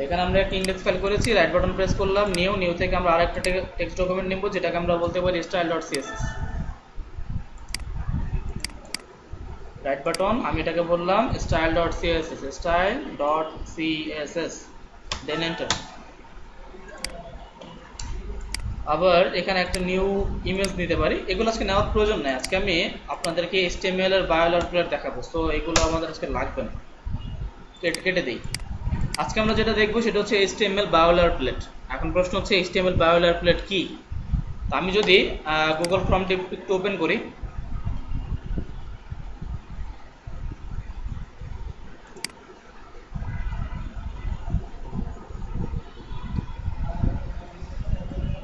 এখানে আমরা একটা ইন্ডেক্স ফাইল করেছি, রাইট বাটন প্রেস করলাম, নিউ থেকে আমরা আরেকটা টেক্সট ডকুমেন্ট নিব, যেটাকে আমরা বলতে পারি style.css। রাইট বাটন, আমি এটাকে বললাম style.css, দেন এন্টার। আবার এখানে একটা নিউ ইমেজ নিতে পারি, এগুলো আজকে নেওয়ার প্রয়োজন নাই, আজকে আমি আপনাদেরকে HTML এর বায়োলারপ্লেট দেখাবো, তো এগুলো আমাদের আজকে লাগবে না, কেটে দিই। আজকে আমরা যেটা দেখবো সেটা হচ্ছে HTML বায়োলারপ্লেট। এখন প্রশ্ন হচ্ছে HTML বায়োলারপ্লেট কি? তো আমি যদি গুগল ক্রমটি একটু ওপেন করি,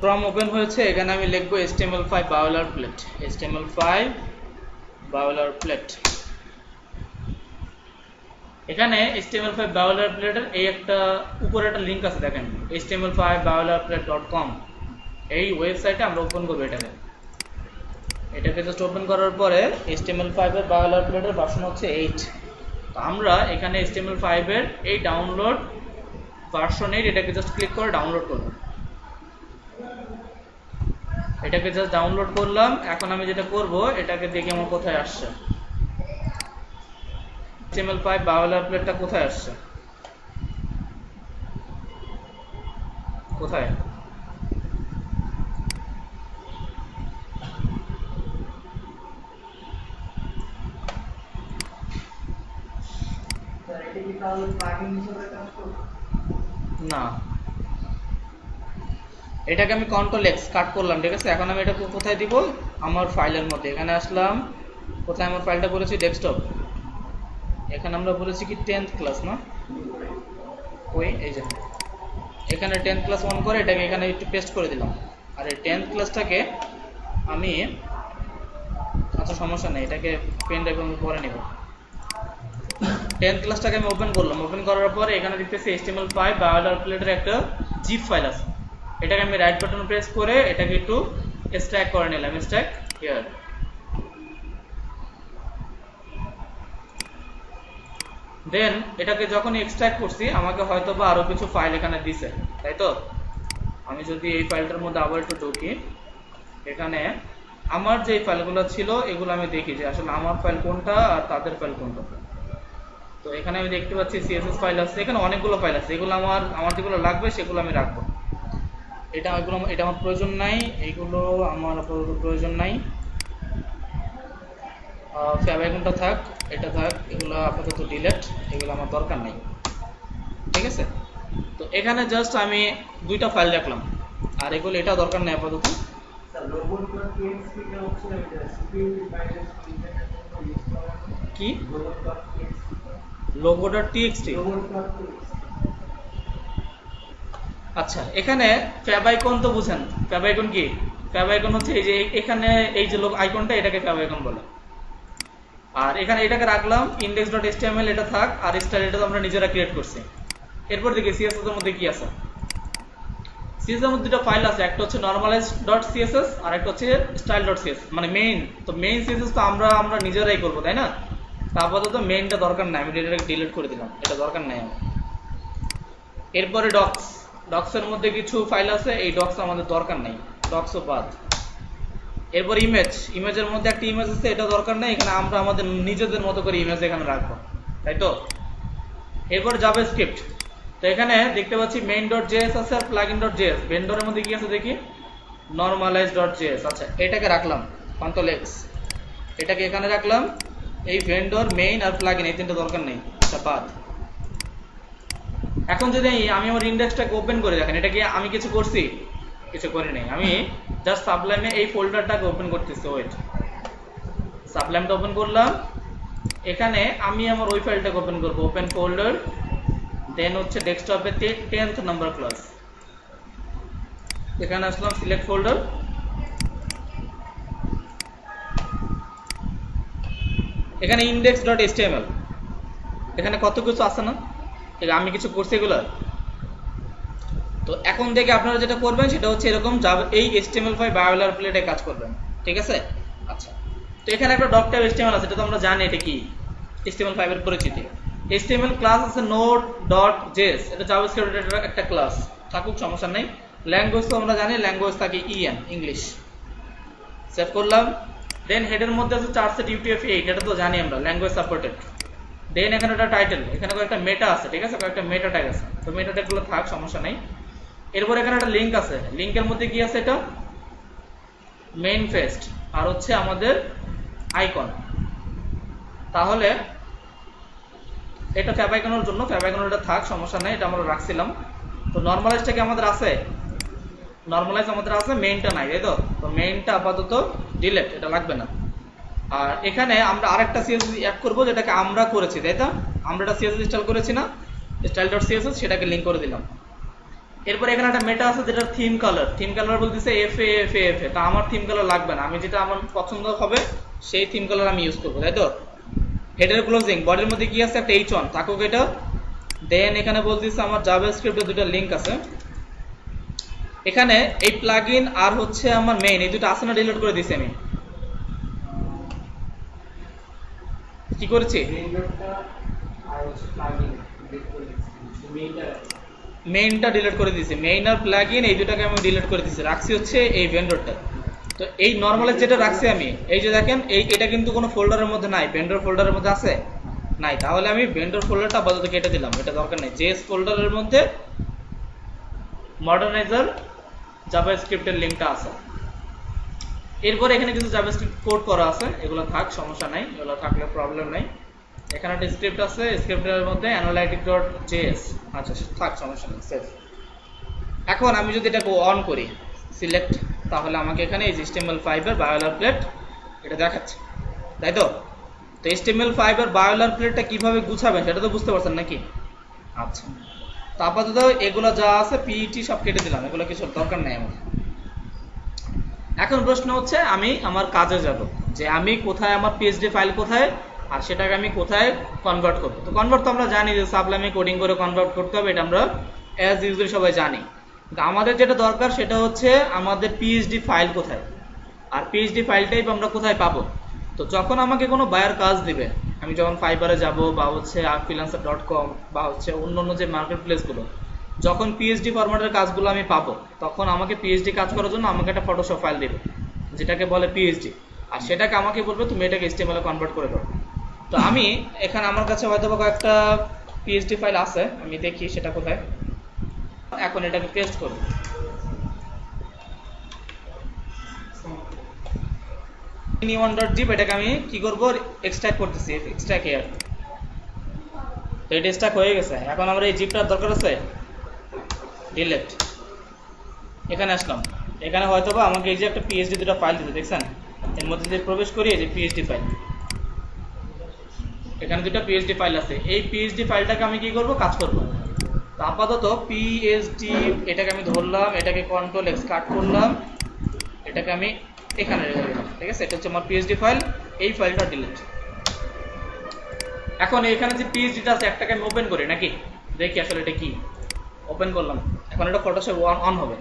ক্রম ওপেন হয়েছে, এখানে আমি লিখবো HTML5 বায়োলারপ্লেট, HTML5 বায়োলারপ্লেট। এখানে HTML5 বায়োলারপ্লেটের এই একটা উপরে একটা লিঙ্ক আছে, দেখেন html5boilerplate.com, এই ওয়েবসাইটে আমরা ওপেন করবো এটাকে জাস্ট ওপেন করার পরে HTML5 এর বায়োলারপ্লেটের ভার্সন হচ্ছে 8। তো আমরা এখানে HTML5 এর এই ডাউনলোড ভার্সন 8 এটাকে জাস্ট ক্লিক করে ডাউনলোড করব। এটাকে জাস্ট ডাউনলোড করলাম। এখন আমি যেটা করব, এটাকে দেখি আমার কোথায় আসছে, HTML5 বায়োলারপ্লেটটা কোথায় আসছে, কোথায়? না, এটাকে আমি কন্ট্রোল এক্স কাট করলাম, ঠিক আছে। এখন আমি এটা কোথায় দিব, আমার ফাইলের মধ্যে, এখানে আসলাম, কোথায় আমার ফাইলটা বলেছি, ডেস্কটপ। এখানে আমরা বলেছি কি 10th ক্লাস, না ওই এই যে এখানে 10th ক্লাস অন করে এটাকে এখানে একটু পেস্ট করে দিলাম। আর এই 10th ক্লাসটাকে আমি, আচ্ছা সমস্যা নেই, এটাকে পেন ড্রাইভে আমি পরে নেব। 10th ক্লাসটাকে আমি ওপেন করলাম, ওপেন করার পরে এখানে দেখতেছি HTML5 বায়োলারপ্লেটের একটা জিপ ফাইল আছে। এটাকে আমি রাইট বাটন প্রেস করে এটাকে একটু এক্সট্রাক্ট করে নিলাম, এক্সট্রাক্ট হিয়ার। দেন এটাকে যখন এক্সট্রাক্ট করছি, আমাকে হয়তো বা আরো কিছু ফাইল এখানে দিছে, তাই তো। আমি যদি এই ফাইলটার মধ্যে আবার একটু ঢুকি, এখানে আমার যে ফাইলগুলো ছিল এগুলো আমি দেখি যে আসলে আমার ফাইল কোনটা আর তাদের ফাইল কোনটা। তো এখানে আমি দেখতে পাচ্ছি CSS ফাইল আছে, এখানে অনেকগুলো ফাইল আছে, এগুলো আমার যেগুলো লাগবে সেগুলো আমি রাখবো। এটা আমার প্রয়োজন নাই, এইগুলো আমার আপাতত প্রয়োজন নাই। ফেভারিকনটা থাক, এটা থাক, এগুলো আপাতত ডিলিট, এগুলো আমার দরকার নেই, ঠিক আছে। তো এখানে জাস্ট আমি দুইটা ফাইল রাখলাম, আর এগুলো এটা দরকার নেই আপাতত। কি logo.txt? আচ্ছা, এখানে ফেভারিকন তো বুঝেন, ফেভারিকন কি? ফেভারিকন হচ্ছে এই যে এখানে এই যে আইকনটা, এটাকে ফেভারিকন বলে। আর এখানে এটাকে রাখলাম index.html, এটা থাক, আর স্টাইল এটা তো আমরা নিজেরা ক্রিয়েট করছি। এরপর দেখি CSS এর মধ্যে কি আছে। CSS এর মধ্যে দুটো ফাইল আছে, একটা হচ্ছে normalize.css আর একটা হচ্ছে style.css, মানে মেইন। তো মেইন CSS তো আমরা নিজেরাই করব, তাই না। আপাতত মেইনটা দরকার নাই, আমি এটাকে ডিলিট করে দিলাম, এটা দরকার নাই আমার। এরপরে ডক্সের মধ্যে কিছু ফাইল আছে, এই ডক্স আমাদের দরকার নাই, ডক্সও বাদ। এরপর ইমেজের মধ্যে একটা ইমেজ আছে, এটা দরকার নাই, এখানে আমরা আমাদের নিজেদের মতো করে ইমেজ এখানে রাখবো, তাই তো। এরপর জাভাস্ক্রিপ্ট, তো এখানে দেখতে পাচ্ছি main.js আছে আর plugin.js। ভেন্ডরের মধ্যে কি আছে দেখি, normalize.js। আচ্ছা, এটাকে রাখলাম কন্ট্রোল এক্স, এটাকে এখানে রাখলাম। এই ভেন্ডর, মেইন আর প্লাগইন, এই তিনটা দরকার নেই, এটা বাদ। এখন যদি আমি আমার ইন্ডেক্সটাকে ওপেন করে দেখেন, এটা কি আমি কিছু করছি? কিছু করি নাই, আমি জাস্ট সাবলাইমে এই ফোল্ডারটাকে ওপেন করতেছি। ওয়েট, সাবলাইমটা ওপেন করলাম, এখানে আমি আমার ওই ফাইলটাকে ওপেন করব, ওপেন ফোল্ডার, দেন হচ্ছে ডেস্কটপে 10th নাম্বার ক্লাস, এখানে আসলাম, সিলেক্ট ফোল্ডার, এখানে index.html, এখানে কত কিছু আছে না, আমি কিছু করছি এগুলো। তো এখন থেকে আপনারা যেটা করবেন সেটা হচ্ছে এরকম এই HTML5 বায়োলারপ্লেটে কাজ করবেন, ঠিক আছে। আচ্ছা, তো এখানে একটা ডক টাইপ HTML আছে, এটা তো আমরা জানি এটা কি, HTML5 এর পরিচিতি। HTML ক্লাস আছে node.js, এটা জাভাস্ক্রিপ্টের একটা ক্লাস, থাকুক সমস্যা নেই। ল্যাঙ্গুয়েজ তো আমরা জানি, ল্যাঙ্গুয়েজ থাকে ইএন, ইংলিশ। সেভ করলাম। দেন হেডের মধ্যে আছে চার্টসেট UTF-8, এটা তো জানি আমরা, ল্যাঙ্গুয়েজ সাপোর্টেড। দেন এখানে একটা টাইটেল, এখানে কয়েকটা মেটা আছে, ঠিক আছে, কয়েকটা মেটা ট্যাগ আছে, তো মেটা ট্যাগগুলো থাক, সমস্যা নেই। এরপর এখানে একটা লিঙ্ক আছে, লিঙ্কের মধ্যে কি আছে, এটা মেইন ফেস্ট আর হচ্ছে আমাদের আইকন। তাহলে এটা ফ্যাব আইকনের জন্য, ফ্যাব আইকনটা থাক, সমস্যা নেই, এটা আমরা রাখছিলাম। তো নরমালাইজটা কি আমাদের আছে? নরমালাইজ আমাদের আছে, মেইনটা নাই, তাই তো? তো মেইনটা আপাতত ডিলিট, এটা লাগবে না। আর এখানে আমরা আরেকটা সিএসএস অ্যাড করব, যেটাকে আমরা করেছি, তাই তো? আমরা একটা সিএসএস ইনস্টল করেছি না, style.css, সেটাকে লিংক করে দিলাম। এরপর এখানে একটা মেটা আছে যেটা থিম কালার, থিম কালার বলতেছে FA। তা আমার থিম কালার লাগবে না, আমি যেটা আমার পছন্দ হবে সেই থিম কালার আমি ইউজ করবো, তাই তো? হেডার ক্লোজিং, বডির মধ্যে কি আছে, একটা H1 থাকুক এটা। দেন এখানে বলতেছে আমার জাভাস্ক্রিপ্টের দুটো লিংক আছে। এখানে এই প্লাগইন আর হচ্ছে আমার মেইন, এই দুটো আছে না, ডিলিট করে দিয়েছি আমি। কি করেছি? মেইনটা ডিলিট করে দিয়েছি, মেইন আর প্লাগইন এই দুটাকে আমি ডিলিট করে দিয়েছি, রাখছি হচ্ছে এই ভেন্ডরটা। তো এই নরমালাইজ যেটা রাখছি আমি, এই যে দেখেন, এটা কিন্তু কোনো ফোল্ডারের মধ্যে নাই, ভেন্ডর ফোল্ডারের মধ্যে আছে নাই, তাহলে আমি ভেন্ডর ফোল্ডারটা আপাতত কেটে দিলাম, এটা দরকার নেই। জেএস ফোল্ডারের মধ্যে মডার্নাইজার জাভাস্ক্রিপ্টের লিংকটা আছে। এরপর এখানে কিছু জাভাস্ক্রিপ্ট কোড করা আছে, এগুলো থাক, সমস্যা নাই, এগুলো থাকলে প্রবলেম নাই। এখানে একটা স্ক্রিপ্ট আছে, স্ক্রিপ্টের মধ্যে analytic.js, আচ্ছা থাক, সমস্যা নেই, সেভ। এখন আমি যদি এটাকে অন করি, সিলেক্ট, তাহলে আমাকে এখানে এই HTML5 এর বায়োলারপ্লেট এটা দেখাচ্ছে, তাই তো? তো HTML5 এর বায়োলারপ্লেটটা কিভাবে গুছাবেন সেটা তো বুঝতে পারছেন নাকি? আচ্ছা, তো আপাতত এগুলো যা আছে PET সব কেটে দিলাম, এগুলো কিছু দরকার নেই আমার। এখন প্রশ্ন হচ্ছে আমি আমার কাজে যাব, যে আমি কোথায় আমার PHP ফাইল কোথায়, আর সেটাকে আমি কোথায় কনভার্ট করব। তো কনভার্ট তো আমরা জানি যে সাবলাইমে কোডিং করে কনভার্ট করতে হবে, এটা আমরা অ্যাজ ইউজুয়াল সবাই জানি। কিন্তু আমাদের যেটা দরকার সেটা হচ্ছে আমাদের PHP ফাইল কোথায়, আর PHP ফাইল টাইপ আমরা কোথায় পাবো। তো যখন আমাকে কোনো বায়ার কাজ দিবে, আমি যখন ফাইবারে যাব বা হচ্ছে freelancer.com বা হচ্ছে অন্য যে মার্কেট প্লেসগুলো, যখন PHP ফরম্যাটের কাজগুলো আমি পাবো, তখন আমাকে PHP কাজ করার জন্য আমাকে একটা ফটোশপ ফাইল দেবে, যেটাকে বলে PHP, আর সেটাকে আমাকে বলবে তুমি এটাকে HTML এ কনভার্ট করে দাও। তো আমি এখানে আমার কাছে হয়তো কয়েকটা PHP ফাইল আছে, আমি দেখি সেটা কোথায়। এখন এটাকে পেস্ট করব, in1.zip, এটাকে আমি কি করব, এক্সট্রাক্ট করতেছি, এক্সট্রাক্ট হিয়ার। তো এটা এক্সট্রাক্ট হয়ে গেছে। এখন আমরা এই জিপটার দরকার আছে, ডিলিট। এখানে আসলাম, এখানে হয়তোবা আমাকে এই যে একটা PHP দুটো ফাইল দিতে, দেখছেন, এর মধ্যে যে প্রবেশ করি, এই যে PHP ফাইল, এখানে দুটো PHP ফাইল আছে। এই PHP ফাইলটাকে আমি কি করব, কাজ করব। তো আপাতত PHP এটাকে আমি ধরলাম, এটাকে কন্ট্রোল X কাট করলাম, এটাকে আমি এখানে রেখে দিলাম, ঠিক আছে? এটা হচ্ছে আমার PHP ফাইল, এই ফাইলটা ডিলিট। এখন এখানে যে PHPটা আছে, একটাকে আমি ওপেন করি নাকি, দেখি আসলে এটা কি। ওপেন করলাম, এখন এটা ফটোশপ অন হবে।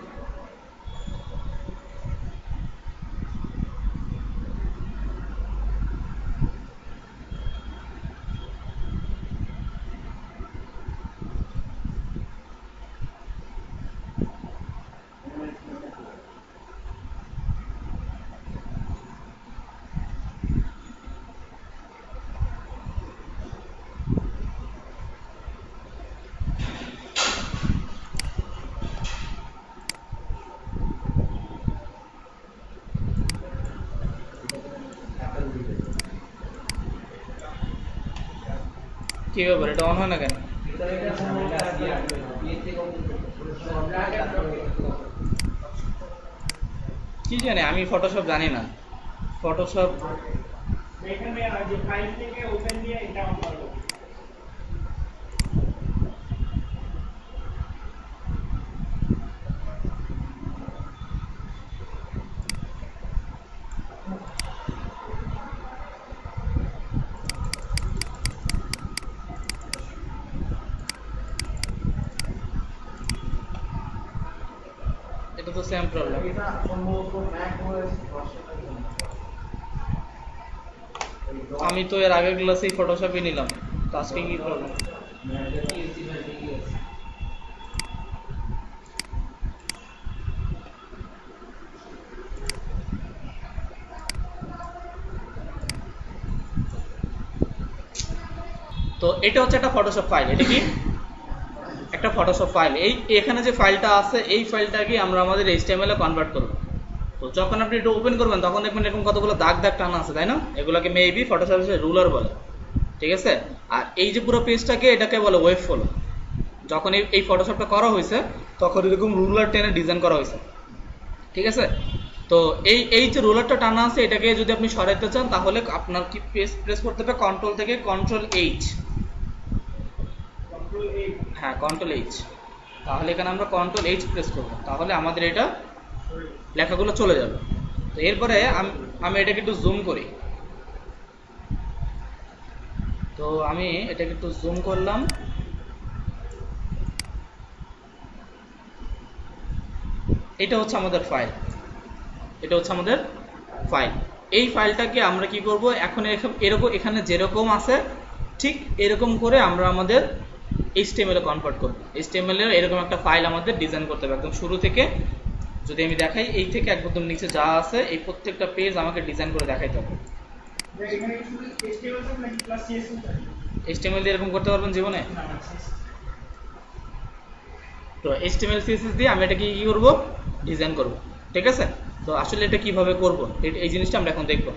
কি ব্যাপার, এটা অন হয় না কেন? কি জানি, আমি ফটোশপ জানি না, ফটোশপ এখানে যে ফাইল থেকে ওপেন দিয়ে এটা অন করব। এটা তো সেম প্রবলেম। এটা সম্ভবত ম্যাক ওএস ভার্সনের জন্য। আমি তো এর আগের ক্লাসেই ফটোশপই নিলাম, তো আজকে কি করবো? তো এটা হচ্ছে একটা ফটোশপ ফাইল। এটা কি একটা ফটোশপ ফাইল। এই এখানে যে ফাইলটা আছে এই ফাইলটাকে আমরা আমাদের এইচটিএমএল এ কনভার্ট করব। তো যখন আপনি এটা ওপেন করবেন তখন দেখবেন এরকম কতগুলো দাগ দাগ টানা আছে, তাই না? এগুলোকে মেবি ফটোশপে রুলার বলে, ঠিক আছে? আর এই যে পুরো পেজটাকে এটাকে বলে ওয়েব ফ্লো। যখন এই ফটোশপটা করা হয়েছে তখন এরকম রুলার টেনে ডিজাইন করা হয়েছে, ঠিক আছে? তো এই যে রুলারটা টানা আছে এটাকে যদি আপনি সরাইতে চান তাহলে আপনার কি প্রেস করতে হবে কন্ট্রোল থেকে কন্ট্রোল এইচ। कंट्रोल ए হ্যাঁ, কন্ট্রোল এইচ। তাহলে এখানে আমরা কন্ট্রোল এইচ প্রেস করব, তাহলে আমাদের এটা লেখাগুলো চলে যাবে। তো এরপরে আমি এটাকে একটু জুম করি। তো আমি এটাকে একটু জুম করলাম। এটা হচ্ছে আমাদের ফাইল, এটা হচ্ছে আমাদের ফাইল। এই ফাইলটাকে আমরা কি করব, এখন এরকম এখানে যেরকম আছে ঠিক এরকম করে আমরা আমাদের এইচটিএমএল এ কনভার্ট করব। এইচটিএমএল এর এরকম একটা ফাইল আমাদের ডিজাইন করতে হবে একদম শুরু থেকে। যদি আমি দেখাই, এই থেকে একদম নিচে যা আছে এই প্রত্যেকটা পেজ আমাকে ডিজাইন করে দেখাইতে হবে। এখানে শুধু HTML সব নাকি প্লাস CSS থাকে? এইচটিএমএল দিয়ে এরকম করতে পারবেন জীবনে? না না CSS তো HTML CSS দিয়ে আমি এটাকে কি করব, ডিজাইন করব, ঠিক আছে? তো আসলে এটা কিভাবে করব এই জিনিসটা আমরা এখন দেখব।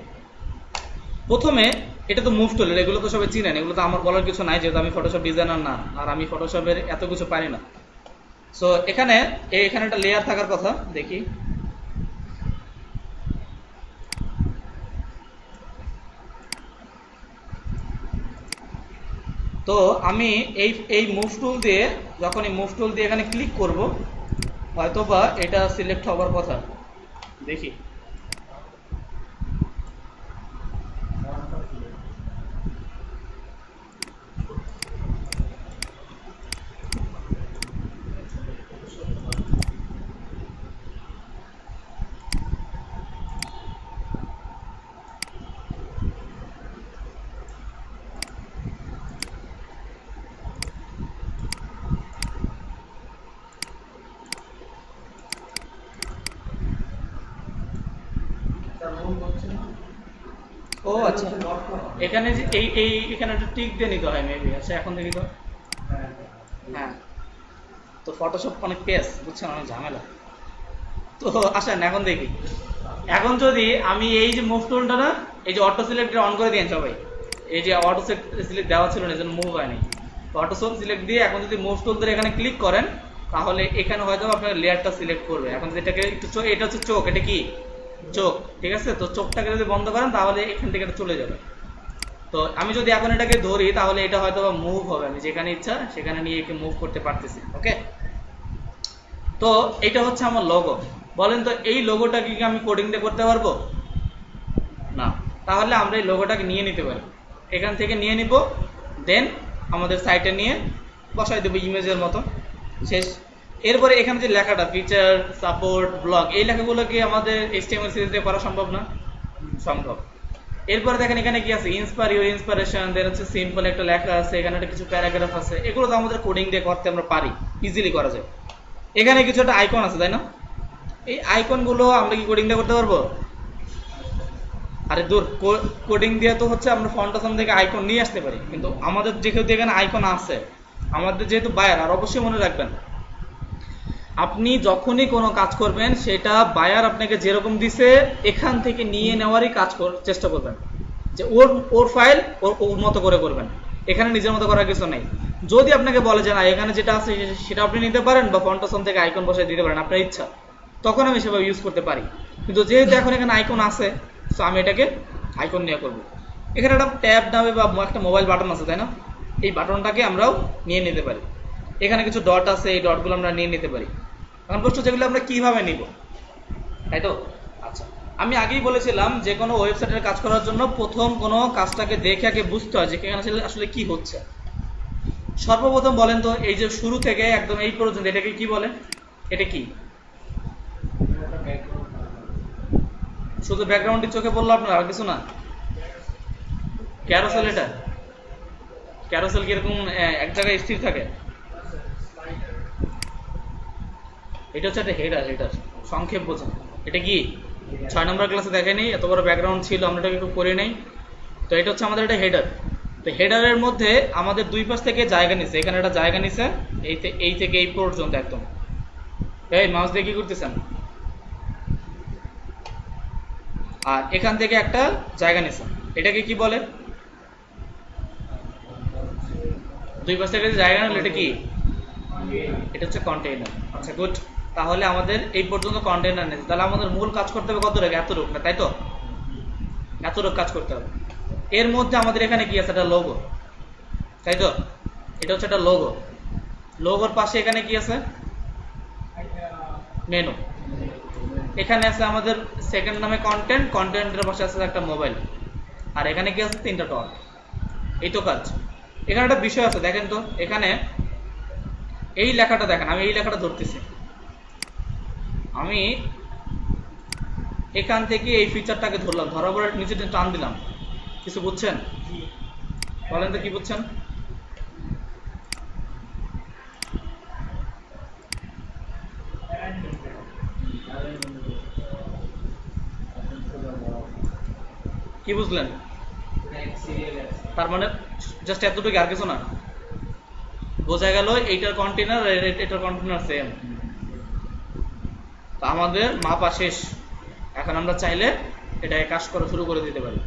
প্রথমে এটা তো মুভ টুল, এগুলো তো সবাই চিনেন, এগুলো তো আমার বলার কিছু নাই যেহেতু আমি ফটোশপ ডিজাইনার না, আর আমি ফটোশপের এত কিছু পারি না। সো এখানে একটা লেয়ার থাকার কথা, দেখি। তো আমি এই মুভ টুল দিয়ে, যখন এই মুভ টুল দিয়ে এখানে ক্লিক করব হয়তোবা এটা সিলেক্ট হওয়ার কথা, দেখি। ও আচ্ছা, এখানে যে এখানে একটা টিক দিয়ে নিতে হয় মেবি। আচ্ছা এখন দেখি তো। হ্যাঁ, তো ফটোশপ অনেক পেস, বুঝছেন, অনেক ঝামেলা। তো আসেন এখন দেখি। এখন যদি আমি এই যে মুভ টুলটা না, এই যে অটো সিলেক্ট অন করে দিয়েন সবাই, এই যে অটো সিলেক্ট দেওয়া ছিল না এজন্য মুভ হয়নি। অটো সিলেক্ট দিয়ে এখন যদি মুভ টুল ধরে এখানে ক্লিক করেন তাহলে এখানে হয়তো আপনার লেয়ারটা সিলেক্ট করবে। এখন যেটাকে একটু এটা হচ্ছে চোখ, এটা কি চোখ, ঠিক আছে? তো চোখটাকে যদি বন্ধ করেন তাহলে এখান থেকে এটা চলে যাবে। তো আমি যদি এখন এটাকে ধরি তাহলে এটা হয়তো মুভ হবে, আমি যেখানে ইচ্ছা সেখানে নিয়ে একে মুভ করতে পারতেছি। ওকে, তো এটা হচ্ছে আমার লোগো। বলেন তো এই লোগোটাকে কি আমি কোডিং দিয়ে করতে পারবো না? তাহলে আমরা এই লোগোটাকে নিয়ে নিতে পারি, এখান থেকে নিয়ে নিব, দেন আমাদের সাইটে নিয়ে বসাই দেবো ইমেজের মতো, শেষ। এরপরে এখানে যে লেখাটা ফিচার সাপোর্ট ব্লগ, এই লেখাগুলোকে আমাদের HTML সিরিজ দিয়ে করা সম্ভব না? সম্ভব। এরপরে দেখেন এখানে কি আছে, ইন্সপায়ার ইউর ইন্সপিরেশন, দেন হচ্ছে সিম্পল একটা লেখা আছে, এখানে একটা কিছু প্যারাগ্রাফ আছে, এগুলো তো আমাদের কোডিং দিয়ে করতে আমরা পারি, ইজিলি করা যায়। এখানে কিছু একটা আইকন আছে, তাই না? এই আইকনগুলো আমরা কি কোডিং দিয়ে করতে পারবো? আরে দূর, কোডিং দিয়ে তো হচ্ছে আমরা ফন্টাসন থেকে আইকন নিয়ে আসতে পারি, কিন্তু আমাদের যেহেতু এখানে আইকন আছে, আমাদের যেহেতু বায়ার, আর অবশ্যই মনে রাখবেন আপনি যখনই কোনো কাজ করবেন সেটা বায়ার আপনাকে যেরকম দিছে এখান থেকে নিয়ে নেওয়ারই চেষ্টা করবেন, যে ওর ফাইল ওর মতো করে করবেন, এখানে নিজের মতো করার কিছু নেই। যদি আপনাকে বলে যে না এখানে যেটা আছে সেটা আপনি নিতে পারেন বা ফন্টাসন থেকে আইকন বসায় দিতে পারেন আপনার ইচ্ছা, তখন আমি সেভাবে ইউজ করতে পারি। কিন্তু যেহেতু এখন এখানে আইকন আছে, তো আমি এটাকে আইকন নিয়ে করব। এখানে একটা ট্যাব নামে বা একটা মোবাইল বাটন আছে, তাই না? এই বাটনটাকে আমরাও নিয়ে নিতে পারি। এখানে কিছু ডট আছে, এই ডটগুলো আমরা নিয়ে নিতে পারি। এখন প্রশ্ন যেগুলো আমরা কিভাবে নিব, তাই তো? আচ্ছা, আমি আগেই বলেছিলাম যে কোনো ওয়েবসাইটের কাজ করার জন্য প্রথম কোনো কাজটাকে দেখে আগে বুঝতে হয় যে এখানে আসলে কি হচ্ছে। সর্বপ্রথম বলেন তো, এই যে শুরু থেকে একদম এই পর্যন্ত এটাকে কি বলে? এটা কি? শুধু ব্যাকগ্রাউন্ডটি চোখে পড়লো আপনার, আর কিছু না? ক্যারোসেল এটা ক্যারোসেল কিরকম এক জায়গায় স্থির থাকে? এটা হচ্ছে একটা হেডার। হেডার সংক্ষেপ বোঝেন। এটা কি 6 নম্বর ক্লাসে দেখেনি, এত বড় ব্যাকগ্রাউন্ড ছিল, আমরা এটাকে একটু করে নেই। তো এটা হচ্ছে আমাদের একটা হেডার। তো হেডারের মধ্যে আমাদের দুই পাশ থেকে জায়গা নিছে, এখানে একটা জায়গা নিছে এই থেকে এই পর্যন্ত একদম। এই মাউস দিয়ে কি করতেছেন? আর এখান থেকে একটা জায়গা নিছে, এটাকে কি বলে? দুই পাশ থেকে জায়গা নিলে এটা কি? এটা হচ্ছে কন্টেইনার। আচ্ছা গুড। তাহলে আমাদের এই পর্যন্ত কন্টেইনার নিয়েছে, তাহলে আমাদের মূল কাজ করতে হবে কত রেখে? এতটুক না, তাই তো? এতটুক কাজ করতে হবে। এর মধ্যে আমাদের এখানে কি আছে? একটা লোগো, তাই তো? এটা হচ্ছে একটা লোগো। লোগোর পাশে এখানে কি আছে? মেনু। এখানে আছে আমাদের সেকেন্ড নামে কন্টেন্ট, কন্টেন্টের পাশে আছে একটা মোবাইল, আর এখানে কি আছে? 3টা টল। এই তো কাজ। এখানে একটা বিষয় আছে, দেখেন তো। এখানে এই লেখাটা দেখেন, আমি এই লেখাটা ধরতেছি, আমি এখান থেকে এই ফিচারটাকে ধরলাম, ধরার পরে নিচে টান দিলাম। কিছু বুঝছেন? বলেন তো কি বুঝছেন? কি বুঝলেন? তার মানে জাস্ট এতটুকু, আর কিছু না। বোঝা গেল এইটার কন্টেনার আর এটার কন্টেনার সেম। তো আমাদের মাপা শেষ। এখন আমরা চাইলে এটা কাজ করা শুরু করে দিতে পারি।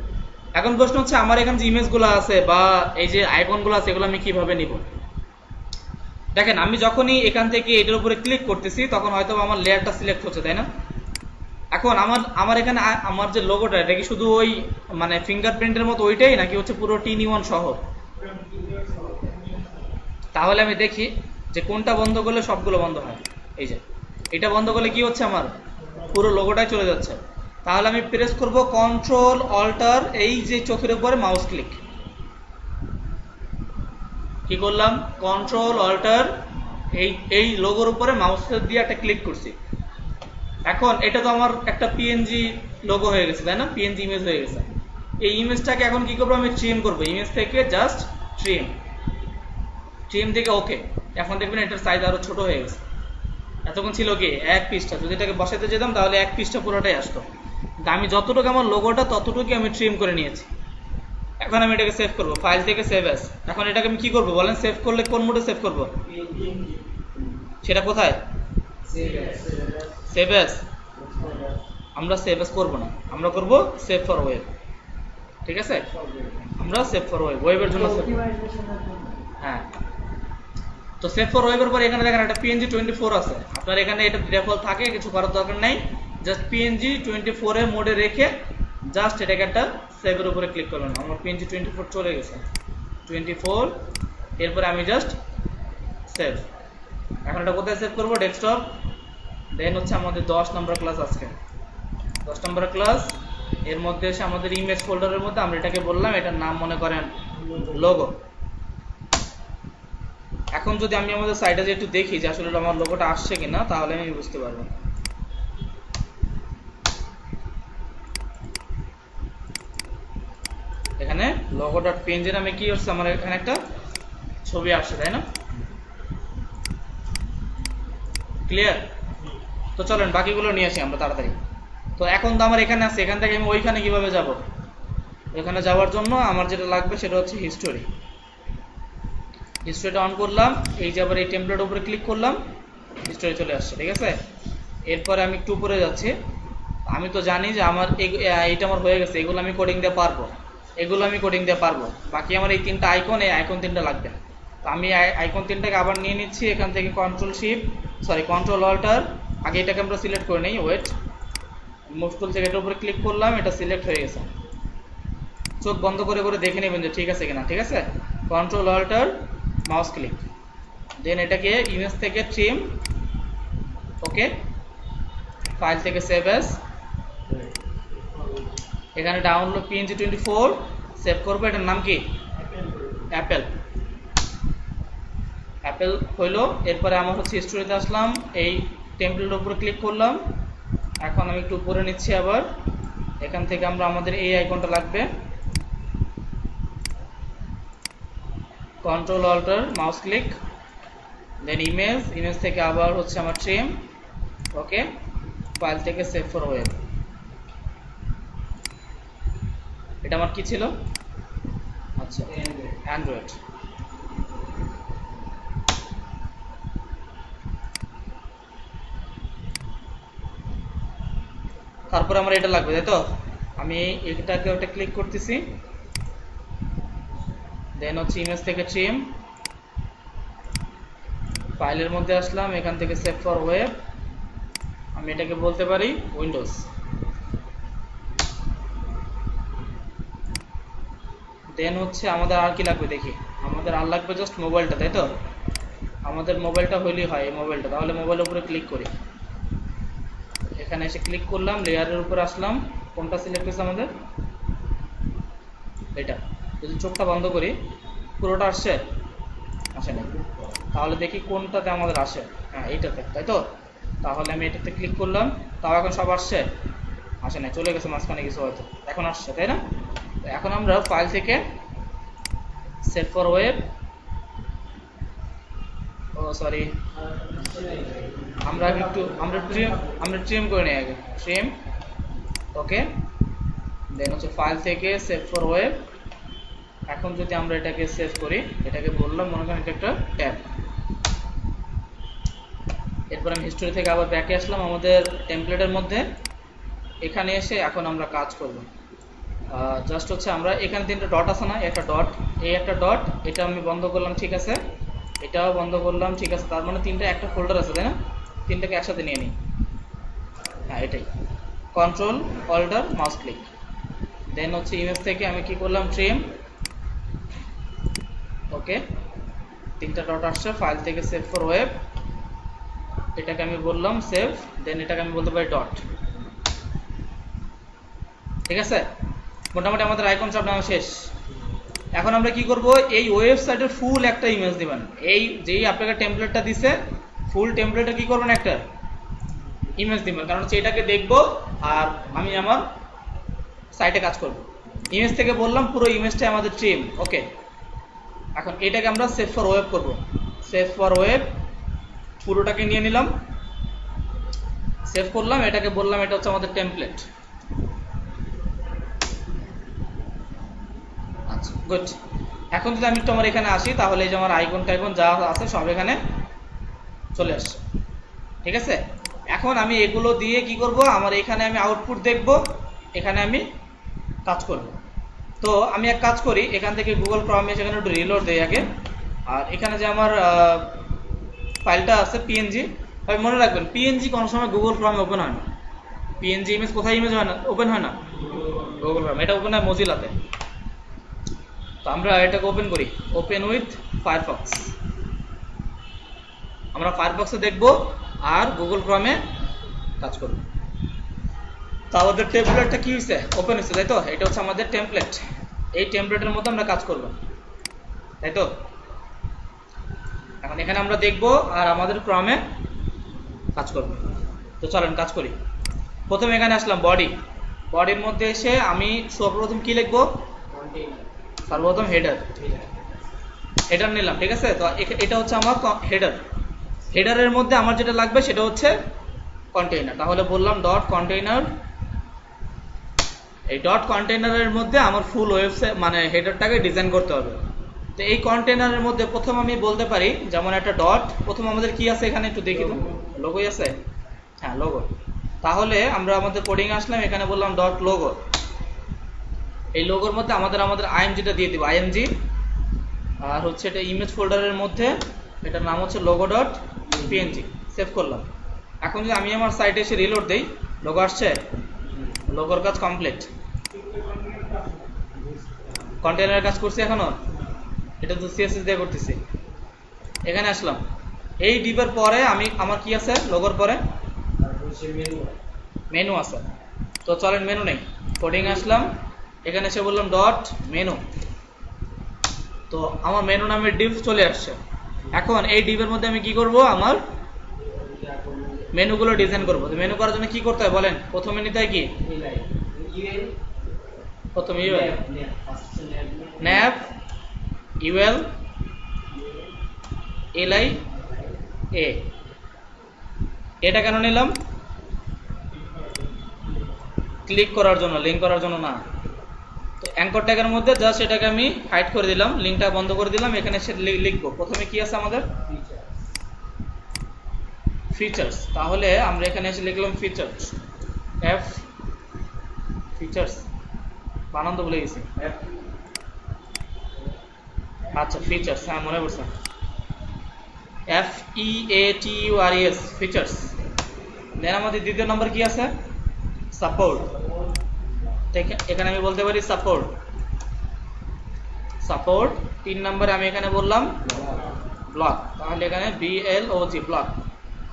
এখন প্রশ্ন হচ্ছে, আমার এখানে যে ইমেজগুলো আছে বা এই যে আইকনগুলো আছে, এগুলো আমি কিভাবে নিব? দেখেন, আমি যখনই এখান থেকে এটার উপরে ক্লিক করতেছি, তখন হয়তো আমার লেয়ারটা সিলেক্ট হচ্ছে, তাই না? এখন আমার এখানে আমার যে লোগোটা, এটা কি শুধু ওই মানে ফিঙ্গারপ্রিন্টের মতো ওইটাই, নাকি হচ্ছে পুরো টিন সহ? তাহলে আমি দেখি যে কোনটা বন্ধ করলে সবগুলো বন্ধ হয়। এই যে এটা বন্ধ করলে কি হচ্ছে? আমার পুরো লোগোটাই চলে যাচ্ছে। তাহলে আমি প্রেস করব কন্ট্রোল অল্টার, এই যে চোখের উপরে মাউস ক্লিক। কি করলাম? কন্ট্রোল অল্টার, এই লোগোর উপরে মাউস দিয়ে একটা ক্লিক করছি। এখন এটা তো আমার একটা পিএনজি লোগো হয়ে গেছে, তাই না? পিএনজি ইমেজ হয়ে গেছে। এই ইমেজটাকে এখন কি করবো? আমি ট্রিম করবো। ইমেজ থেকে জাস্ট ট্রিম, ট্রিম থেকে ওকে। এখন দেখবেন এটার সাইজ আরো ছোট হয়ে গেছে। এতক্ষণ ছিল কি 1 পৃষ্ঠা, যদি এটাকে বসাতে যেতাম তাহলে 1 পৃষ্ঠা পুরোটাই আসতো। কিন্তু আমি যতটুকু আমার লোগোটা ততটুকুই আমি ট্রিম করে নিয়েছি। এখন আমি এটাকে সেভ করবো, ফাইল থেকে সেভ অ্যাজ। এখন এটাকে আমি কি করবো বলেন? সেভ করলে কোন মোডে সেভ করবো? সেটা কোথায়? Save as. আমরা সেভ অ্যাজ করবো না, আমরা করবো সেভ ফর ওয়েব। ঠিক আছে, আমরা সেভ ফর ওয়েব, ওয়েবের জন্য সেভ। হ্যাঁ, তো সেভ ফর ওয়েবের পর এখানে দেখেন একটা পিএনজি 24 আছে। আপনার এখানে এটা ডিফল্ট থাকে, কিছু করার দরকার নাই। জাস্ট পিএনজি 24 এর মোডে রেখে জাস্ট এটাকে একটা সেভের উপরে ক্লিক করবেন। আমার পিএনজি 24 চলে গেছে, 24। এরপরে আমি জাস্ট সেভ। এখন এটা কোথায় সেভ করবো? ডেস্কটপ। দেন হচ্ছে আমাদের 10 নম্বর ক্লাস আজকে, 10 নম্বর ক্লাস। এর মধ্যে এসে আমাদের ইমেজ ফোল্ডারের মধ্যে আমরা এটাকে বললাম, এটার নাম মনে করেন লোগো। এখন যদি আমি আমাদের সাইটে যে একটু দেখি যে আসলে আমার লোগোটা আসছে কিনা, তাহলে আমি বুঝতে পারবো। এখানে logo.png নামে কি হচ্ছে? আমার এখানে একটা ছবি আসছে, তাই না? ক্লিয়ার? তো চলেন বাকিগুলো নিয়ে আসি আমরা তাড়াতাড়ি। তো এখন তো আমার এখানে আছে, এখান থেকে আমি ওইখানে কিভাবে যাব? এখানে যাওয়ার জন্য আমার যেটা লাগবে সেটা হচ্ছে হিস্টোরি। হিস্টোরিটা অন করলাম, এই যে আবার এই টেমপ্লেটের উপরে ক্লিক করলাম, হিস্টোরি চলে আসছে। ঠিক আছে, এরপরে আমি একটু উপরে যাচ্ছি। আমি তো জানি যে আমার এইটা আমার হয়ে গেছে, এগুলো আমি কোডিং দিয়ে পারবো, এগুলো আমি কোডিং দিয়ে পারবো। বাকি আমার এই 3টা আইকন, এই আইকন 3টা লাগবে। তো আমি আইকন 3টাকে আবার নিয়ে নিচ্ছি। এখান থেকে কন্ট্রোল অল্টার, আগে এটাকে আমরা সিলেক্ট করে নিই। ওয়েট, মুভ টুল থেকে এটার উপরে ক্লিক করলাম, এটা সিলেক্ট হয়ে গেছে। চোখ বন্ধ করে করে দেখে নেবেন যে ঠিক আছে কিনা। ঠিক আছে, কন্ট্রোল অল্টার মাউস ক্লিক, দেন এটাকে ইমেজ থেকে ট্রিম, ওকে। ফাইল থেকে সেভ অ্যাজ, এখানে ডাউনলোড পিএনজি 24 সেভ করবো। এটার নাম কি? অ্যাপেল। অ্যাপেল হইলো। এরপরে আমার হচ্ছে হিস্টোরিতে আসলাম, এই টেমপ্লেটের উপরে ক্লিক করলাম। এখন আমি একটু উপরে নিচ্ছি আবার, এখান থেকে আমরা আমাদের এই আইকনটা লাগবে। কন্ট্রোল অল্টার মাউস ক্লিক, দেন ইমেজ থেকে আবার হচ্ছে আমার ট্রিম, ওকে, ফাইল থেকে সেভ ফর ওয়েব। এটা আমার কি ছিল? আচ্ছা, অ্যান্ড্রয়েড। তারপর আমার এটা লাগবে, তাই তো? আমি এটাকে ওটা ক্লিক করতেছি, দেন হচ্ছে ইমেজ থেকে ট্রিম, ফাইলের মধ্যে আসলাম, এখান থেকে সেভ ফর ওয়েব, আমি এটাকে বলতে পারি উইন্ডোজ। দেন হচ্ছে আমাদের আর কি লাগবে দেখি, আমাদের আর লাগবে জাস্ট মোবাইলটা, তাই তো? আমাদের মোবাইলটা হইলেই হয়, এই মোবাইলটা। তাহলে মোবাইলের উপরে ক্লিক করি, এখানে এসে ক্লিক করলাম, লেয়ারের উপরে আসলাম, কোনটা সিলেক্ট হয়েছে আমাদের? এটা। যদি চোখটা বন্ধ করি, পুরোটা আসছে? আসে না। তাহলে দেখি কোনটাতে আমাদের আসে। হ্যাঁ, এইটাতে, তাই তো? তাহলে আমি এটাতে ক্লিক করলাম, তাও এখন সব আসছে? আসে না, চলে গেছে মাঝখানে কিছু হয়তো। এখন আসছে, তাই না? তো এখন আমরা ফাইল থেকে save for web, oh sorry, আমরা ট্রিম করে নিই আগে, ট্রিম, ওকে, দেন হচ্ছে ফাইল থেকে সেভ ফর ওয়েব। এখন যদি আমরা এটাকে সেভ করি, এটাকে বললাম মনে করেন এটা একটা ট্যাব। এরপর আমি হিস্টোরি থেকে আবার ব্যাকে আসলাম আমাদের টেমপ্লেটের মধ্যে, এখানে এসে এখন আমরা কাজ করব। জাস্ট হচ্ছে আমরা এখানে 3টা ডট আছে না, একটা ডট, এই একটা ডট, এটা আমি বন্ধ করলাম, ঠিক আছে, এটাও বন্ধ করলাম, ঠিক আছে। তার মানে 3টা একটা ফোল্ডার আছে, তাই না? 3টাকে একসাথে নিয়ে নিই। হ্যাঁ, এটাই, কন্ট্রোল অল্টার মাউস ক্লিক, দেন হচ্ছে ইমেজ থেকে আমি কি করলাম, ট্রিম, ওকে, 3টা ডট আসছে, ফাইল থেকে সেভ ফর ওয়েব, এটাকে আমি বললাম সেভ, দেন এটাকে আমি বলতে পারি ডট। ঠিক আছে, মোটামুটি আমাদের আইকন সব নামা শেষ। এখন আমরা কি করব, এই ওয়েবসাইটের ফুল একটা ইমেজ দিবেন। এই যেই আপনাকে টেমপ্লেটটা দিছে, ফুল টেমপ্লেটে কি করবেন, একটা ইমেজ দিবেন, কারণ হচ্ছে এটাকে দেখবো আর আমি আমার সাইটে কাজ করব। ইমেজ থেকে বললাম পুরো ইমেজটাই আমাদের ট্রিম, ওকে। এখন এটাকে আমরা সেভ ফর ওয়েব করব। সেভ ফর ওয়েব, পুরোটাকে নিয়ে নিলাম, সেভ করলাম, এটাকে বললাম এটা হচ্ছে আমাদের টেমপ্লেট। আচ্ছা, গুড। এখন যদি আমি একটু আমার এখানে আসি, তাহলে এই যে আমার আইকন টাইকন যা আছে সব এখানে চলে আসছে, ঠিক আছে। এখন আমি এগুলো দিয়ে কি করব, আমার এখানে আমি আউটপুট দেখব, এখানে আমি কাজ করব। তো আমি এক কাজ করি, এখান থেকে গুগল ক্রমে সেখানে একটু রিলোড দেই আগে। আর এখানে যে আমার ফাইলটা আছে পিএনজি, ভাই মনে রাখবেন পিএনজি কোনো সময় গুগল ক্রমে ওপেন হয় না। পিএনজি ইমেজ কোথায় ইমেজ হয় না, ওপেন হয় না? গুগল ক্রমে। এটা ওপেন হয় মজিলাতে। তো আমরা এটাকে ওপেন করি, ওপেন উইথ ফায়ারফক্স। আমরা ফায়ারফক্সে দেখব আর গুগল ক্রমে কাজ করব। তো আমাদের টেমপ্লেটটা কি হয়েছে, ওপেন হয়েছে, তাই তো? এটা হচ্ছে আমাদের টেমপ্লেট। এই টেমপ্লেটের মতো আমরা কাজ করব, তাই তো? এখন এখানে আমরা দেখব আর আমাদের ক্রমে কাজ করব। তো চলেন কাজ করি। প্রথমে এখানে আসলাম বডি, বডির মধ্যে এসে আমি সর্বপ্রথম কি লিখবো, সর্বপ্রথম হেডার, হেডার নিলাম, ঠিক আছে। তো এটা হচ্ছে আমার হেডার। হেডারের মধ্যে আমার যেটা লাগবে সেটা হচ্ছে কন্টেইনার। তাহলে বললাম ডট কন্টেইনার। এই ডট কন্টেইনারের মধ্যে আমার ফুল ওয়েবসাইট মানে হেডারটাকে ডিজাইন করতে হবে। তো এই কন্টেইনারের মধ্যে প্রথম আমি বলতে পারি যেমন একটা ডট, প্রথম আমাদের কি আছে এখানে একটু দেখি তো, লোগোই আছে, হ্যাঁ লোগো। তাহলে আমরা আমাদের কোডিং আসলাম, এখানে বললাম ডট লোগো। এই লোগোর মধ্যে আমাদের আইএমজিটা দিয়ে দিব, আইএমজি। আর হচ্ছে এটা ইমেজ ফোল্ডারের মধ্যে, এটার নাম হচ্ছে লোগো ডট পিএনজি। সেভ করলাম। এখন যদি আমি আমার সাইটে এসে রিলোড দেই, লোগো আসছে, লোগোর কাজ কমপ্লিট। কন্টেইনারের কাজ করছি এখনো, এটা তো সিএসএস দিয়ে করতেছি। এখানে আসলাম, এই ডিপের পরে আমি আমার কি আছে, লোগোর পরে মেনু আছে। তো চলেন মেনু নেই, কোডিং আসলাম, এখানে এসে বললাম ডট মেনু। তো আমার মেনু নামের ডিপ চলে আসছে। এখন এই ডিপের মধ্যে আমি কি করব, আমার মেনুগুলো ডিজাইন করব। তো মেনু করার জন্য কি করতে হয় বলেন, প্রথমে নিতে হয় কি, প্রথমে UL, nav, UL, LI A, এটা কেন নিলাম? ক্লিক করার জন্য, লিঙ্ক করার জন্য না। তো অ্যাঙ্কর ট্যাগের মধ্যে জাস্ট এটাকে আমি হাইড করে দিলাম, লিঙ্কটা বন্ধ করে দিলাম। এখানে সে লিখবো প্রথমে কি আছে আমাদের, ফিচার্স। তাহলে আমরা এখানে এসে লিখলাম ফিচার্স, এফ ফিচার্স, বানান তো ভুলে গেছি। আচ্ছা ফিচার্স, হ্যাঁ মনে পড়ছে, FEATURES ফিচার্স। দেন আমাদের দ্বিতীয় নম্বর কি আছে, সাপোর্ট। এখানে আমি বলতে পারি সাপোর্ট, সাপোর্ট। 3 নম্বরে আমি এখানে বললাম ব্লক, তাহলে এখানে BLOG ব্লক।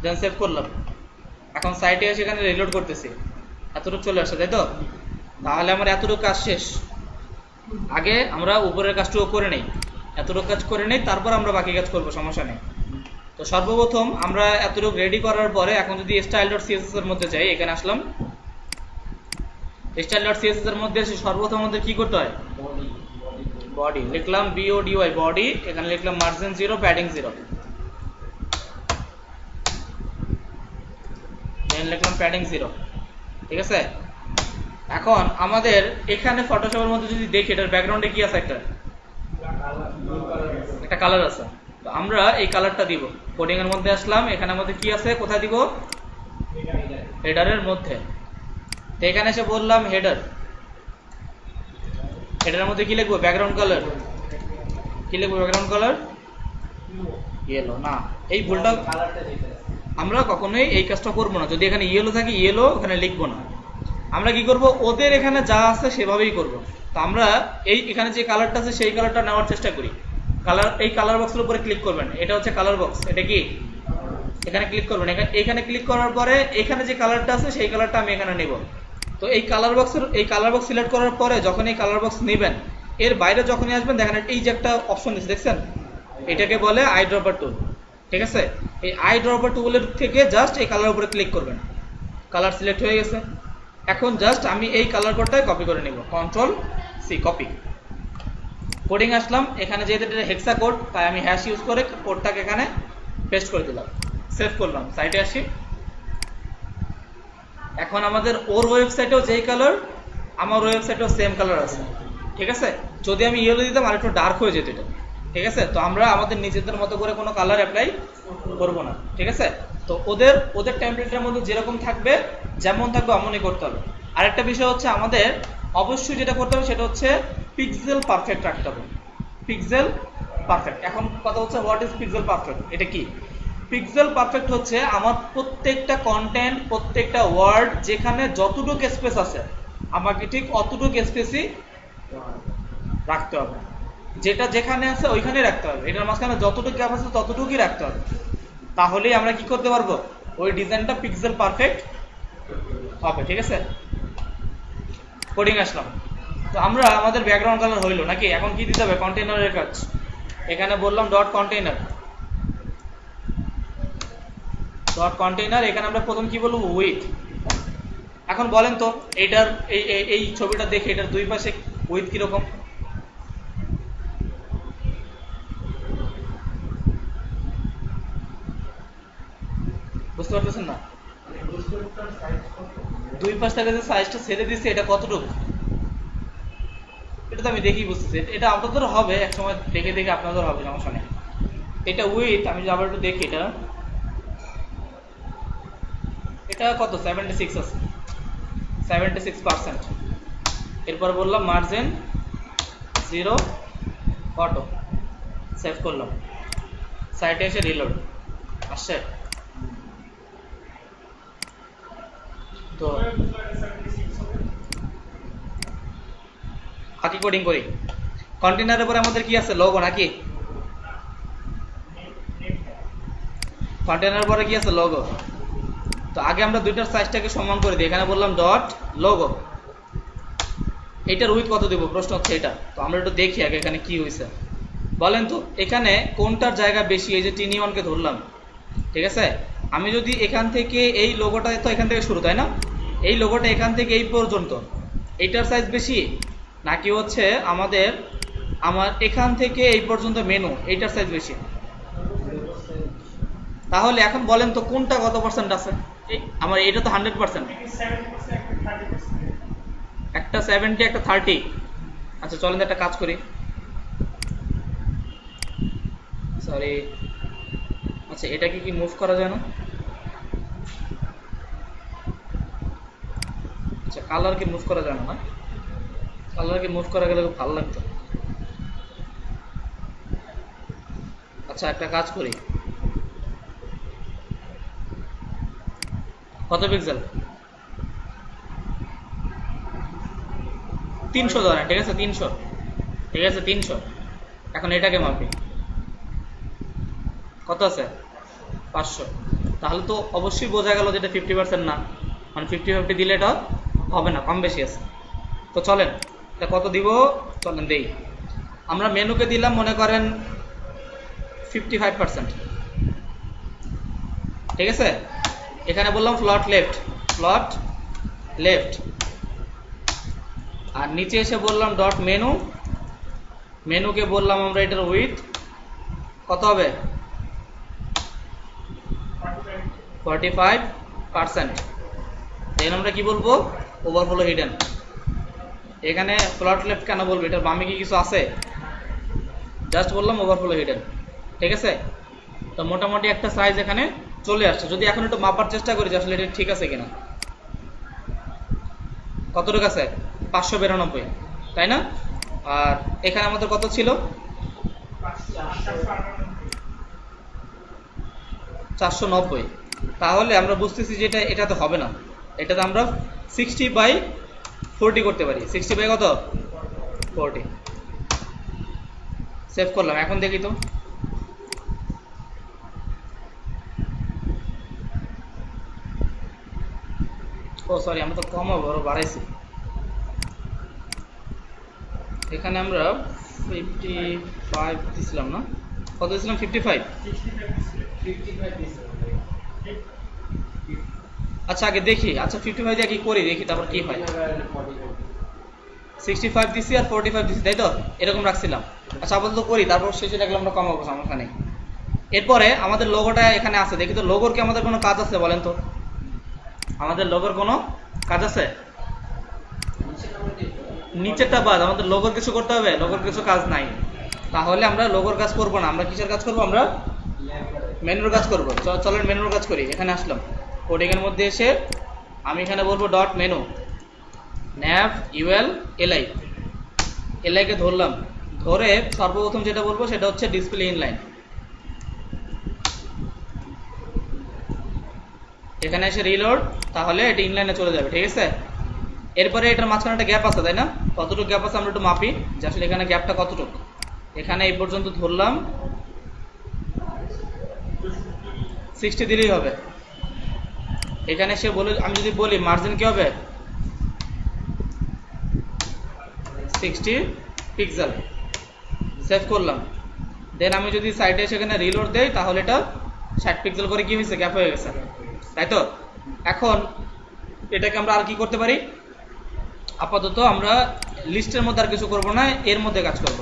দেন সেভ করলাম। এখন সাইটে এসে এখানে রিলোড করতেছি, এতটুকু চলে আসছে তাই তো। তাহলে আমার এতটুকু কাজ শেষ। আগে আমরা উপরের কাজটুকু করে নেই, এতটুকু কাজ করে নেই, তারপর আমরা বাকি কাজ করবো, সমস্যা নেই। তো সর্বপ্রথম আমরা এতটুকু রেডি করার পরে এখন যদি style.css এর মধ্যে যাই, এখানে আসলাম, style.css এর মধ্যে এসে সর্বপ্রথম আমাদের কি করতে হয়, বডি লিখলাম, BODY বডি। এখানে লিখলাম মার্জিন 0, প্যাডিং 0, দেন লিখলাম প্যাডিং 0, ঠিক আছে। এখন আমাদের এখানে ফটোশপের মধ্যে যদি দেখি, এটার ব্যাকগ্রাউন্ডে কি আছে, একটা কালার আছে। তো আমরা এই কালারটা দিব। কোডিং এর মধ্যে আসলাম, এখানে আমাদের কি আছে, কোথায় দিব, হেডারের মধ্যে। তো এখানে এসে বললাম হেডার, হেডারের মধ্যে কি লিখবো, ব্যাকগ্রাউন্ড কালার। কি লিখবো, ব্যাকগ্রাউন্ড কালার ইয়েলো। না, এই ভুলটা আমরা কখনোই এই কাজটা করবো না। যদি এখানে ইয়েলো থাকে, ইয়েলো ওখানে লিখবো না। আমরা কি করব, ওদের এখানে যা আছে সেভাবেই করব। তো আমরা এখানে যে কালারটা আছে সেই কালারটা নেওয়ার চেষ্টা করি। কালার, এই কালার বক্সের উপরে ক্লিক করবেন, এটা হচ্ছে কালার বক্স। এটা কি, এখানে ক্লিক করবেন। এখানে ক্লিক করার পরে এখানে যে কালারটা আছে সেই কালারটা আমি এখানে নেব। তো এই কালার বক্স সিলেক্ট করার পরে যখন এই কালার বক্স নেবেন, এর বাইরে যখনই আসবেন, দেখেন এই যে একটা অপশন আছে, দেখছেন, এটাকে বলে আই ড্রপার টুল, ঠিক আছে। এই আই ড্রপার টুলের থেকে জাস্ট এই কালার উপরে ক্লিক করবেন, কালার সিলেক্ট হয়ে গেছে। এখন জাস্ট আমি এই কালার কোডটাই কপি করে নিব, Ctrl+C কপি। কোডিং আসলাম, এখানে যেহেতু এটা হেক্সা কোড, তাই আমি হ্যাশ ইউজ করে কোডটাকে এখানে পেস্ট করে দিলাম, সেভ করলাম। সাইটে আসি, এখন আমাদের ওর ওয়েবসাইটেও যেই কালার, আমার ওয়েবসাইটেও সেম কালার আছে, ঠিক আছে। যদি আমি ইয়েলো দিতাম আর একটু ডার্ক হয়ে যেত এটা, ঠিক আছে। তো আমরা আমাদের নিজেদের মতো করে কোনো কালার অ্যাপ্লাই করব না, ঠিক আছে। তো ওদের টেমপ্লেটের মধ্যে যেরকম থাকবে, যেমন থাকবে অমনই করতে হবে। আরেকটা বিষয় হচ্ছে, আমাদের অবশ্যই যেটা করতে হবে সেটা হচ্ছে পিক্সেল পারফেক্ট রাখতে হবে, পিক্সেল পারফেক্ট। এখন কথা হচ্ছে, হোয়াট ইজ পিক্সেল পারফেক্ট, এটা কি? পিক্সেল পারফেক্ট হচ্ছে আমার প্রত্যেকটা কন্টেন্ট, প্রত্যেকটা ওয়ার্ড, যেখানে যতটুকু স্পেস আছে আমাকে ঠিক অতটুকু স্পেসই রাখতে হবে। যেটা যেখানে আছে ওইখানেই রাখতে হবে, এটার মাঝখানে যতটুকু গ্যাপ আছে ততটুকুই রাখতে হবে। তাহলেই আমরা কি করতে পারবো, ওই ডিজাইনটা পিক্সেল পারফেক্ট হবে, ঠিক আছে। কোডিং আসলাম, তো আমরা আমাদের ব্যাকগ্রাউন্ড কালার হইলো নাকি। এখন কি দিতে হবে, কন্টেইনারের কাজ। এখানে বললাম ডট কন্টেইনার, ডট কন্টেইনার। এখানে আমরা প্রথম কি বলবো, উইথ। এখন বলেন তো এইটার এই ছবিটা দেখে এটার দুই পাশে উইথ কিরকম, বুঝতে পারতেছেন না? দুই পাশ থেকে যে সাইজটা ছেড়ে দিচ্ছে, এটা কতটুকু, এটা তো আমি দেখেই বুঝতেছি। এটা আপনাদের হবে, এক সময় দেখে দেখে আপনাদের হবে, সমস্যা নেই। এটা উইথ, আমি যদি আবার একটু দেখি, এটা কত, 76 আছে, 76%। এরপর বললাম মার্জিন 0, অটো, সেভ করলাম। সাইটে এসে রিলোড আসছে। তো বাকি কোডিং করি। কন্টেইনারের পরে আমাদের কি আছে, লোগো নাকি? কন্টেইনারের পরে কি আছে, লোগো। তো আগে আমরা দুইটার সাইজটাকে সমান করে দিই। এখানে বললাম ডট লোগো, এটার উইথ কত দেব, প্রশ্ন হচ্ছে এটা। তো আমরা একটু দেখি আগে এখানে কি হয়েছে, বলেন তো এখানে কোনটার জায়গা বেশি। এই যে টিনি1কে ধরলাম, ঠিক আছে। আমি যদি এখান থেকে এই লোগোটা, তো এখান থেকে শুরু, তাই না? এই লোগোটা এখান থেকে এই পর্যন্ত, এইটার সাইজ বেশি, নাকি হচ্ছে আমার এখান থেকে এই পর্যন্ত মেনু, এইটার সাইজ বেশি? তাহলে এখন বলেন তো কোনটা কত পার্সেন্ট আছে? আমার এটা তো 100%, It is 7%, 30%. একটা 70 একটা 30। আচ্ছা চলেন একটা কাজ করি, সরি, আচ্ছা এটাকে কি মুভ করা যায় না? আচ্ছা কালারকে মুভ করা যায় না? কালারকে মুভ করা গেলে খুব ভালো লাগতো। আচ্ছা একটা কাজ করি, কত পিক্সেল? 300 ধরেন, ঠিক আছে 300, ঠিক আছে 300। এখন এটাকে মাপি, কত আছে? 500। তাহলে তো অবশ্যই বোঝা গেল যে এটা 50% না, মানে 50-50 দিলে এটা হবে না, কম বেশি আছে। তো চলেন এটা কত দিব, চলেন দেই। আমরা মেনুকে দিলাম মনে করেন 55%, ঠিক আছে। এখানে বললাম ফ্লট লেফট, আর নিচে এসে বললাম ডট মেনুকে বললাম আমরা এটার উইথ কত হবে? 45%। দেন আমরা কি বলবো? Overflow hidden. এখানে ফ্লট লেফট কেন বলবো? এটার বামে কি কিছু আছে? জাস্ট বললাম ওভারফ্লো হিডেন, ঠিক আছে। তো মোটামুটি একটা সাইজ এখানে চলে আসছে। যদি এখন একটু মাপার চেষ্টা করি যে আসলে এটা ঠিক আছে কিনা। কতটুকু আছে? 592, তাই না? আর এখানে আমাদের কত ছিল? 490। তাহলে আমরা বুঝতেছি যে এটাতে হবে না, এটাতে আমরা 60/40 করতে পারি। 60 কত? 40। সেভ করলাম, এখন দেখি তো। ও সরি, আমরা তো কমাবো, আরো বাড়াইছি। এখানে আমরা 55 দিছিলাম না? কত দিছিলাম? 55। আচ্ছা আগে দেখি, আচ্ছা 55 দিয়ে কি করি দেখি, তারপর কি হয়। 65 দিছি আর 45 দিছি, তাই তো? এরকম রাখছিলাম। আচ্ছা আপাতত করি, তারপর শেষে লাগলে আমরা কমাবো, সমস্যা নেই। এরপরে আমাদের লোগোটা এখানে আছে, দেখি তো লোগোর কি আমাদের কোনো কাজ আছে বলেন তো? আমাদের লোগোর কোনো কাজ আছে? নিচেরটা বাদ, আমাদের লোগোর কিছু করতে হবে? লোগোর কিছু কাজ নাই। তাহলে আমরা লোগোর কাজ করব না, আমরা কিসের কাজ করব? আমরা মেনুর কাজ করব। চলেন মেনুর কাজ করি। এখানে আসলাম, কোডিংয়ের মধ্যে এসে আমি এখানে বলবো dot menu, nav ul li কে ধরলাম, ধরে সর্বপ্রথম যেটা বলবো সেটা হচ্ছে ডিসপ্লে ইনলাইন। এখানে এসে রিলোড, তাহলে এটা ইনলাইনে চলে যাবে, ঠিক আছে। এরপরে এটার মাঝখানে একটা গ্যাপ আছে, তাই না? কতটুকু গ্যাপ আছে আমরা একটু মাপি যে আসলে এখানে গ্যাপটা কতটুকু। এখানে এই পর্যন্ত ধরলাম, 60 দিলেই হবে। এখানে সে বলে, আমি যদি বলি মার্জিন কি হবে? 60 পিক্সেল। সেভ করলাম। দেন আমি যদি সাইডে সেখানে রিলোড দেই, তাহলে এটা 60 পিক্সেল করে কি হয়েছে? গ্যাপ হয়ে গেছে, তাই তো? এখন এটাকে আমরা আর কি করতে পারি? আপাতত আমরা লিস্টের মধ্যে আর কিছু করব না, এর মধ্যে কাজ করব।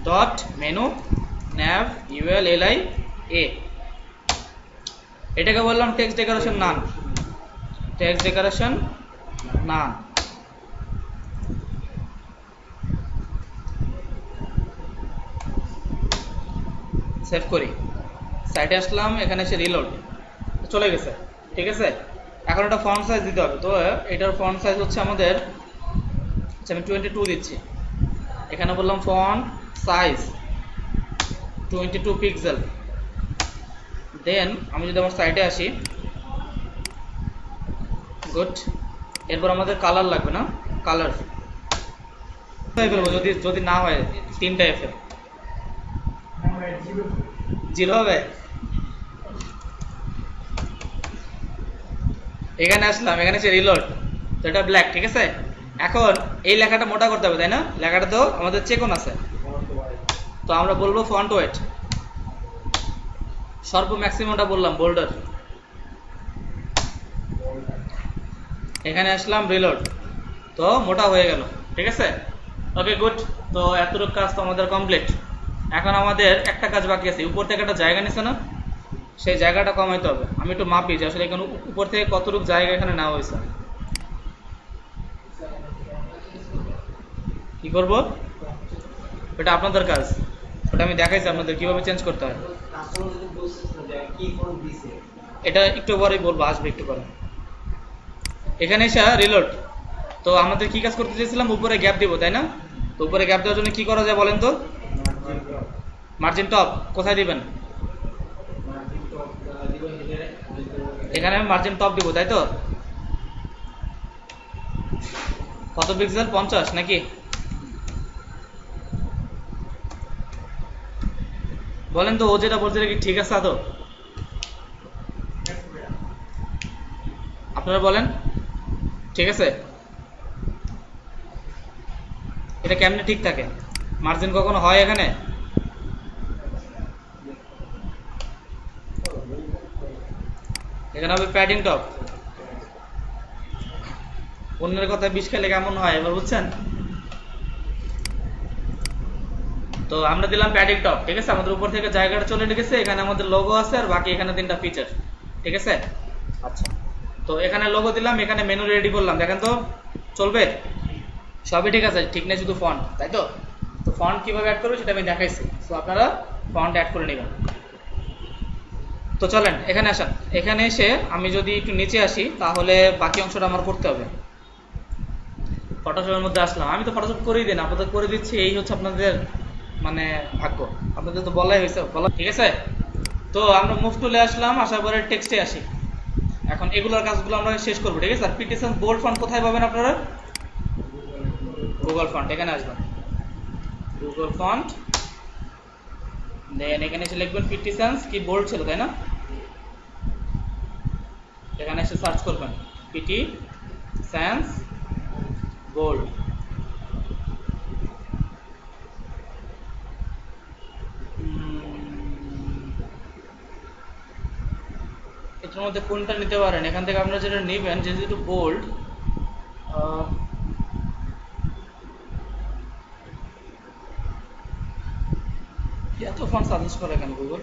Dot menu nav ul li a, এটাকে বললাম টেক্সট ডেকোরেশন নান, সেভ করি, সাইডে আসলাম, এখানে এসে রিলোড, চলে গেছে, ঠিক আছে। এখন এটা ফন্ট সাইজ দিতে হবে। তো এটার ফন্ট সাইজ হচ্ছে আমাদের, আমি 22 দিচ্ছি। এখানে বললাম ফন্ট সাইজ 22 পিক্সেল। দেন আমি যদি আমার সাইডে আসি, গুড। এরপর আমাদের কালার লাগবে না? কালার ফেলবো, যদি না হয় 3টা এফ জিরো হবে। এখানে আসলাম, এখানে এসে রিলোড, তো এটা ব্ল্যাক, ঠিক আছে। এখন এই লেখাটা মোটা করতে হবে, তাই না? লেখাটা তো আমাদের চেকন আছে, তো আমরা বলবো ফন্ট ওয়েট, সর্ব ম্যাক্সিমামটা বললাম বোল্ডার। এখানে আসলাম, রিলোড, তো মোটা হয়ে গেল, ঠিক আছে। Okay good. তো এতটুকু কাজ তো আমাদের কমপ্লিট। এখন আমাদের একটা কাজ বাকি আছে, উপর থেকে একটা জায়গা নিছে না, সেই জায়গাটা কমাইতে হবে। আমি একটু মাপি যে আসলে এখানে উপর থেকে কতটুকু জায়গা এখানে নেওয়া হয়েছে। কি করব, ওটা আপনাদের কাজ, ওটা আমি দেখাইছি আপনাদের কিভাবে চেঞ্জ করতে হয়। এটা একটু পরেই বলবো, আসবে একটু পরে। এখানে এসে রিলোড। তো আমাদের কি কাজ করতে চেয়েছিলাম, উপরে গ্যাপ দিব তাই না? তো উপরে গ্যাপ দেওয়ার জন্য কি করা যায় বলেন তো? মার্জিন টপ কোথায় দিবেন? এখানে আমি মার্জিন টপ দিব তাই তো? কত পিক্সেল, 50 নাকি? বলেন তো, ও যেটা বলছে কি ঠিক আছে তো? আপনারা বলেন ঠিক আছে? এটা কেমনে ঠিক থাকে? মার্জিন কখনো হয় এখানে? এখানে হবে প্যাডিং টপ। অন্যের কথা বিষ খেলে কেমন হয় এবার বুঝছেন? তো আমরা দিলাম প্যাডিং টপ, ঠিক আছে? আমাদের উপর থেকে জায়গাটা চলে গেছে, এখানে আমাদের লোগো আছে আর বাকি এখানে 3টা ফিচার, ঠিক আছে? আচ্ছা, তো এখানে লোগো দিলাম, এখানে মেনু রেডি করলাম, দেখেন তো চলবে? সবই ঠিক আছে, ঠিক নেই শুধু ফন্ট, তাই তো? তো ফন্ট কিভাবে অ্যাড করবে সেটা আমি দেখাইছি, তো আপনারা ফন্ট অ্যাড করে নেবেন। তো চলেন এখানে আসেন, এখানে এসে আমি যদি একটু নিচে আসি তাহলে বাকি অংশটা আমার করতে হবে। ফটোশপের মধ্যে আসলাম, আমি তো ফটোশপ করেই দিন, আপনাদের করে দিচ্ছি, এই হচ্ছে আপনাদের মানে ভাগ্য, আপনাদের তো বলাই হয়েছে বলা, ঠিক আছে? তো আমরা মুভ টুলে আসলাম, আসার পরে টেক্সটে আসি। এখন এগুলোর কাজগুলো আমরা শেষ করবো, ঠিক আছে? আর পিটিশন বোল্ড ফন্ট কোথায় পাবেন আপনারা? গুগল ফন্ট, এখানে আসবেন, গুগল ফন্ট, দেন এখানে এসে লিখবেন পিটিশনস, কি বোল্ড ছিল তাই না? এখানে এসে সার্চ করবেন পিটিশনস বোল্ড। এটার মধ্যে কোনটা নিতে পারেন, এখান থেকে আপনারা যেটা নেবেন, যেহেতু বোল্ড, এত ফন্ট সাজেস্ট করে কেন গুগল?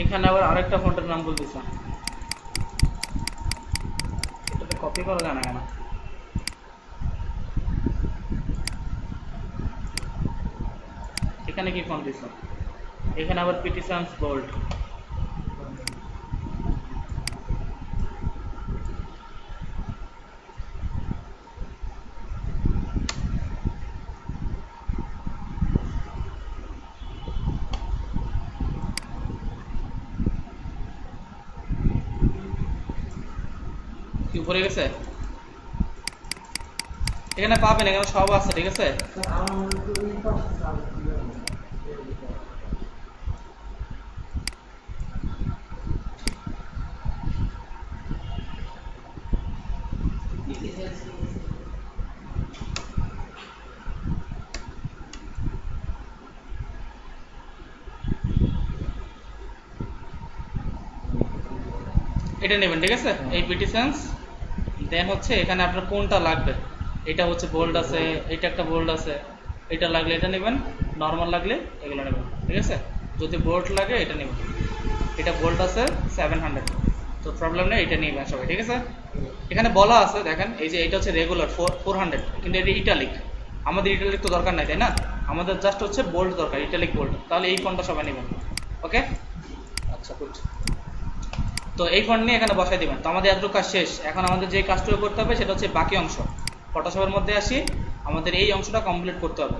এখানে আবার আরেকটা ফন্টের নাম বলতেছে, এটাতে কপি করা যায় না কেন? এখানে কি ফন্ট দিছে? এখানে আবার পিটিশনস বোল্ড। কি উপরে গেছে? এখানে পাবেন, এখানে সব আছে, ঠিক আছে? এটা নেবেন, ঠিক আছে? এই পিটিশনস, দেন হচ্ছে এখানে আপনার কোনটা লাগবে, এটা হচ্ছে বোল্ড আছে, এটা একটা বোল্ড আছে, এটা লাগলে এটা নেবেন, নর্মাল লাগলে এগুলো নেবেন, ঠিক আছে? যদি বোল্ড লাগে এটা নেবেন, এটা বোল্ড আছে 700, তো প্রবলেম নেই, এটা নেবেন সবাই, ঠিক আছে? এখানে বলা আছে দেখেন, এই যে এটা হচ্ছে রেগুলার 400, কিন্তু এটা ইটালিক, আমাদের ইটালিক তো দরকার নাই তাই না? আমাদের জাস্ট হচ্ছে বোল্ড দরকার, ইটালিক বোল্ড, তাহলে এই ফন্টটা সবাই নেবেন, ওকে? আচ্ছা গুড। তো এই ফন্ট নিয়ে এখানে বসাই দিবেন। তো আমাদের এতটুকু কাজ শেষ, এখন আমাদের যে কাজটুকু করতে হবে সেটা হচ্ছে বাকি অংশ। ফটোশপের মধ্যে আসি, আমাদের এই অংশটা কমপ্লিট করতে হবে।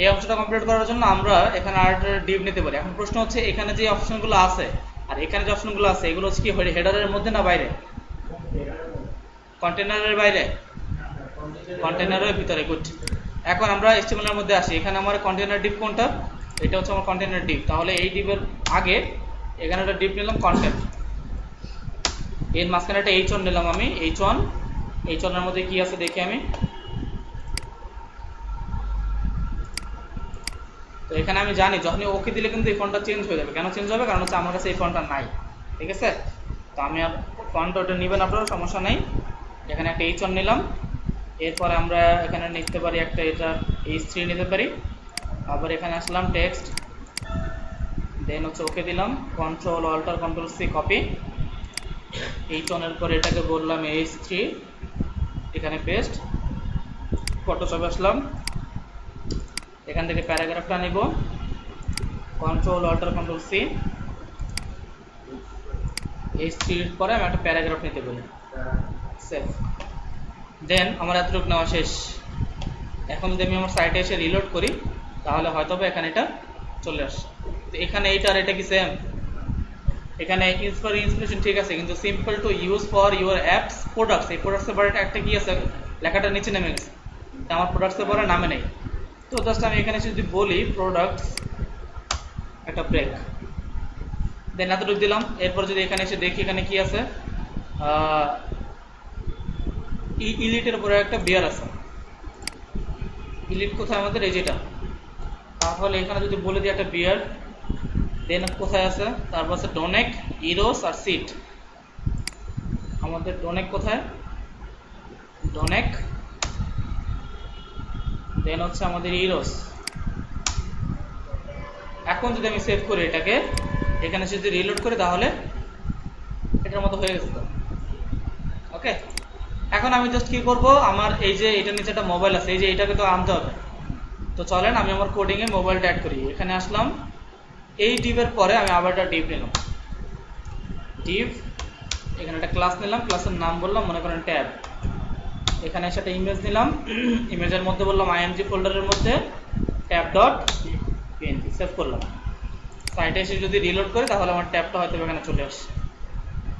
এই অংশটা কমপ্লিট করার জন্য আমরা এখানে আরেকটা ডিভ নিতে পারি। এখন প্রশ্ন হচ্ছে এখানে যে অপশনগুলো আছে আর এখানে যে অপশনগুলো আছে এগুলো হচ্ছে কি হেডারের মধ্যে না বাইরে? কন্টেনারের বাইরে, কন্টেনারের ভিতরে, গুড। এখন আমরা HTML এর মধ্যে আসি, এখানে আমার কন্টেনার ডিভ কোনটা? এটা হচ্ছে আমার কন্টেনার ডিভ, তাহলে এই ডিভের আগে এখানে একটা ডিভ নিলাম কন্টেন্ট, এর মাঝখানে একটা H1 নিলাম আমি, H1 এর মধ্যে কি আছে দেখি আমি, তো এখানে আমি জানি যখনই ওকে দিলে কিন্তু এই ফন্টটা চেঞ্জ হয়ে যাবে। কেন চেঞ্জ হবে? কারণ হচ্ছে আমার কাছে এই ফন্টটা নাই, ঠিক আছে? তো আমি আর ফন্ট ওটা নেবেন আপনারা, সমস্যা নেই। এখানে একটা H1 নিলাম, এরপরে আমরা এখানে নিতে পারি একটা এটা H3 নিতে পারি। আবার এখানে আসলাম টেক্সট, দেন হচ্ছে ওকে দিলাম, control alter control C copy, H1 এর পরে এটাকে বললাম H3, এখানে পেস্ট, ফটোশপে আসলাম, এখান থেকে প্যারাগ্রাফটা নিব, control alter control C, H3 এর পরে আমি একটা প্যারাগ্রাফ নিতে বলি, সেভ। দেন আমার এতটুকু নেওয়া শেষ। এখন যদি আমি আমার সাইটে এসে রিলোড করি তাহলে হয়তো এখানে এটা চলে আসে। তো এখানে এইটা আর এটা কি সেম? এখানে ইন্সপিরেশন ঠিক আছে, কিন্তু simple to use for your apps products, এই প্রোডাক্টসের পরে একটা কি আছে, লেখাটা নিচে নেমে গেছে, তা আমার প্রোডাক্টসের পরে নামে নেই। তো জাস্ট আমি এখানে যদি বলি প্রোডাক্টস একটা ব্রেক, দেন এতটুকু দিলাম। এরপর যদি এখানে এসে দেখি এখানে কি আছে, ইলিটের উপরে একটা বিয়ার আছে, ইলিট কোথায় আমাদের? এই যেটা। তাহলে এখানে যদি বলে দিই একটা বিয়ার, দেন কোথায় আছে, তারপর আছে ডোনেক, ইরোস আর সিট। আমাদের ডোনেক কোথায়? ডোনেক, দেন হচ্ছে আমাদের ইরোস। এখন যদি আমি সেভ করি এটাকে, এখানে যদি রিলোড করি তাহলে এটার মতো হয়ে গেছে তো। ওকে, এখন আমি জাস্ট কি করব, আমার এই যে এটার নিচে একটা মোবাইল আছে, এই যে এটাকে তো আনতে হবে। তো চলেন আমি আমার কোডিংয়ে মোবাইলটা অ্যাড করি। এখানে আসলাম, এই ডিভের পরে আমি আবার একটা ডিভ নিলাম, ডিভ, এখানে একটা ক্লাস নিলাম, ক্লাসের নাম বললাম মনে করেন ট্যাব। এখানে এসে একটা ইমেজ নিলাম, ইমেজের মধ্যে বললাম আইএমজি ফোল্ডারের মধ্যে ট্যাব ডট পিএনজি, সেভ করলাম। সাইটে এসে যদি রিলোড করি তাহলে আমার ট্যাবটা হয়তো এখানে চলে আসে,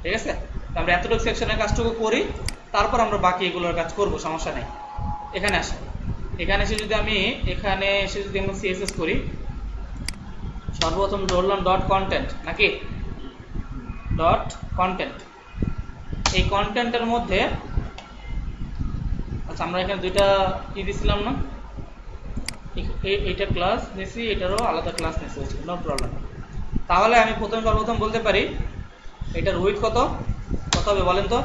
ঠিক আছে? তো আমরা এতটুকু সেকশনের কাজটুকু করি, তারপর আমরা বাকি এগুলোর কাজ করব, সমস্যা নেই। এখানে আসে, এখানে এসে যদি আমি সিএসএস করি, সর্বপ্রথম ধরলাম ডট কন্টেন্ট, নাকি ডট কন্টেন্ট। এই কন্টেন্টের মধ্যে আচ্ছা আমরা এখানে দুইটা কি দিছিলাম না, এইটা ক্লাস নিছি, এটারও আলাদা ক্লাস নিছি, নো প্রবলেম। তাহলে আমি সর্বপ্রথম বলতে পারি এটার উইথ কত হবে বলেন তো?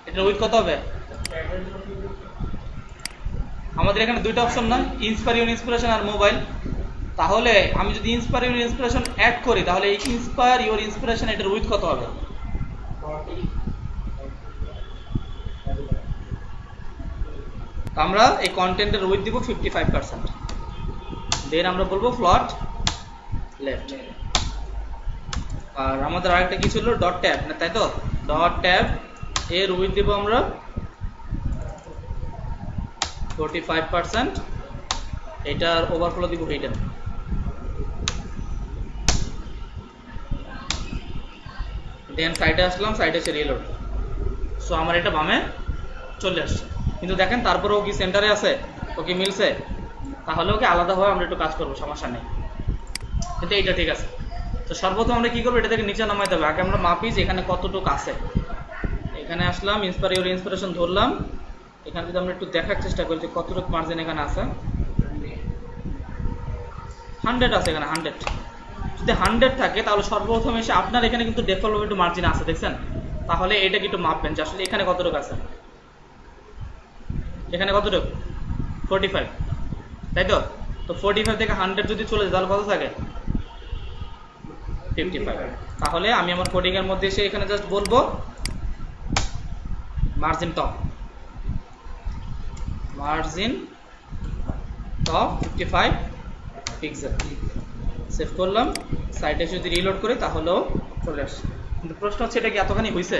এটার উইথ কত হবে? আমাদের এখানে দুইটা অপশন না, ইন্সপায়ার ইউর ইন্সপিরেশন আর মোবাইল। তাহলে আমি যদি ইন্সপায়ার ইউর ইন্সপিরেশন অ্যাড করি তাহলে এই ইন্সপায়ার ইউর ইন্সপিরেশন এটার উইথ কত হবে? আমরা এই কন্টেন্টের উইথ দিব 55%, দেন আমরা বলবো ফ্লট লেফট। আর আমাদের আরেকটা কি ছিল, ডট ট্যাব না, তাই তো? ডট ট্যাব এর উইথ দিব আমরা 45%, এটার ওভারফ্লো দিব হিডেন। দেন সাইডে আসলাম, সাইডে এসে রিলোড। সো আমার এটা বামে চলে আসছে, কিন্তু দেখেন তারপরেও কি সেন্টারে আছে, ও কি মিলছে? তাহলে ওকে আলাদাভাবে আমরা একটু কাজ করবো, সমস্যা নেই, কিন্তু এইটা ঠিক আছে। তো সর্বপ্রথম আমরা কি করবো, এটা থেকে নিচে নামাইতে হবে। আগে আমরা মাপি যে এখানে কতটুকু আছে। এখানে আসলাম, ইন্সপায়ার ইউর ইন্সপিরেশন ধরলাম, এখানে যদি আমরা একটু দেখার চেষ্টা করি যে কতটুকু মার্জিন এখানে আছে, 100 আছে এখানে, 100। যদি 100 থাকে তাহলে সর্বপ্রথম এসে আপনার এখানে কিন্তু ডিফল্ট একটু মার্জিন আছে, দেখছেন? তাহলে এটাকে একটু মাপবেন যে আসলে এখানে কতটুকু আছে। এখানে কতটুকু? 45, তাই তো? তো 45 থেকে 100 যদি চলে যায় তাহলে কত থাকে? 55। তাহলে আমি আমার কোডিং এর মধ্যে এসে এখানে জাস্ট বলবো মার্জিন টপ 55 পিক্সেল, সেভ করলাম। সাইটে যদি রিলোড করি তাহলেও চলে আসছে, কিন্তু প্রশ্ন হচ্ছে এটা কি এতখানি হয়েছে?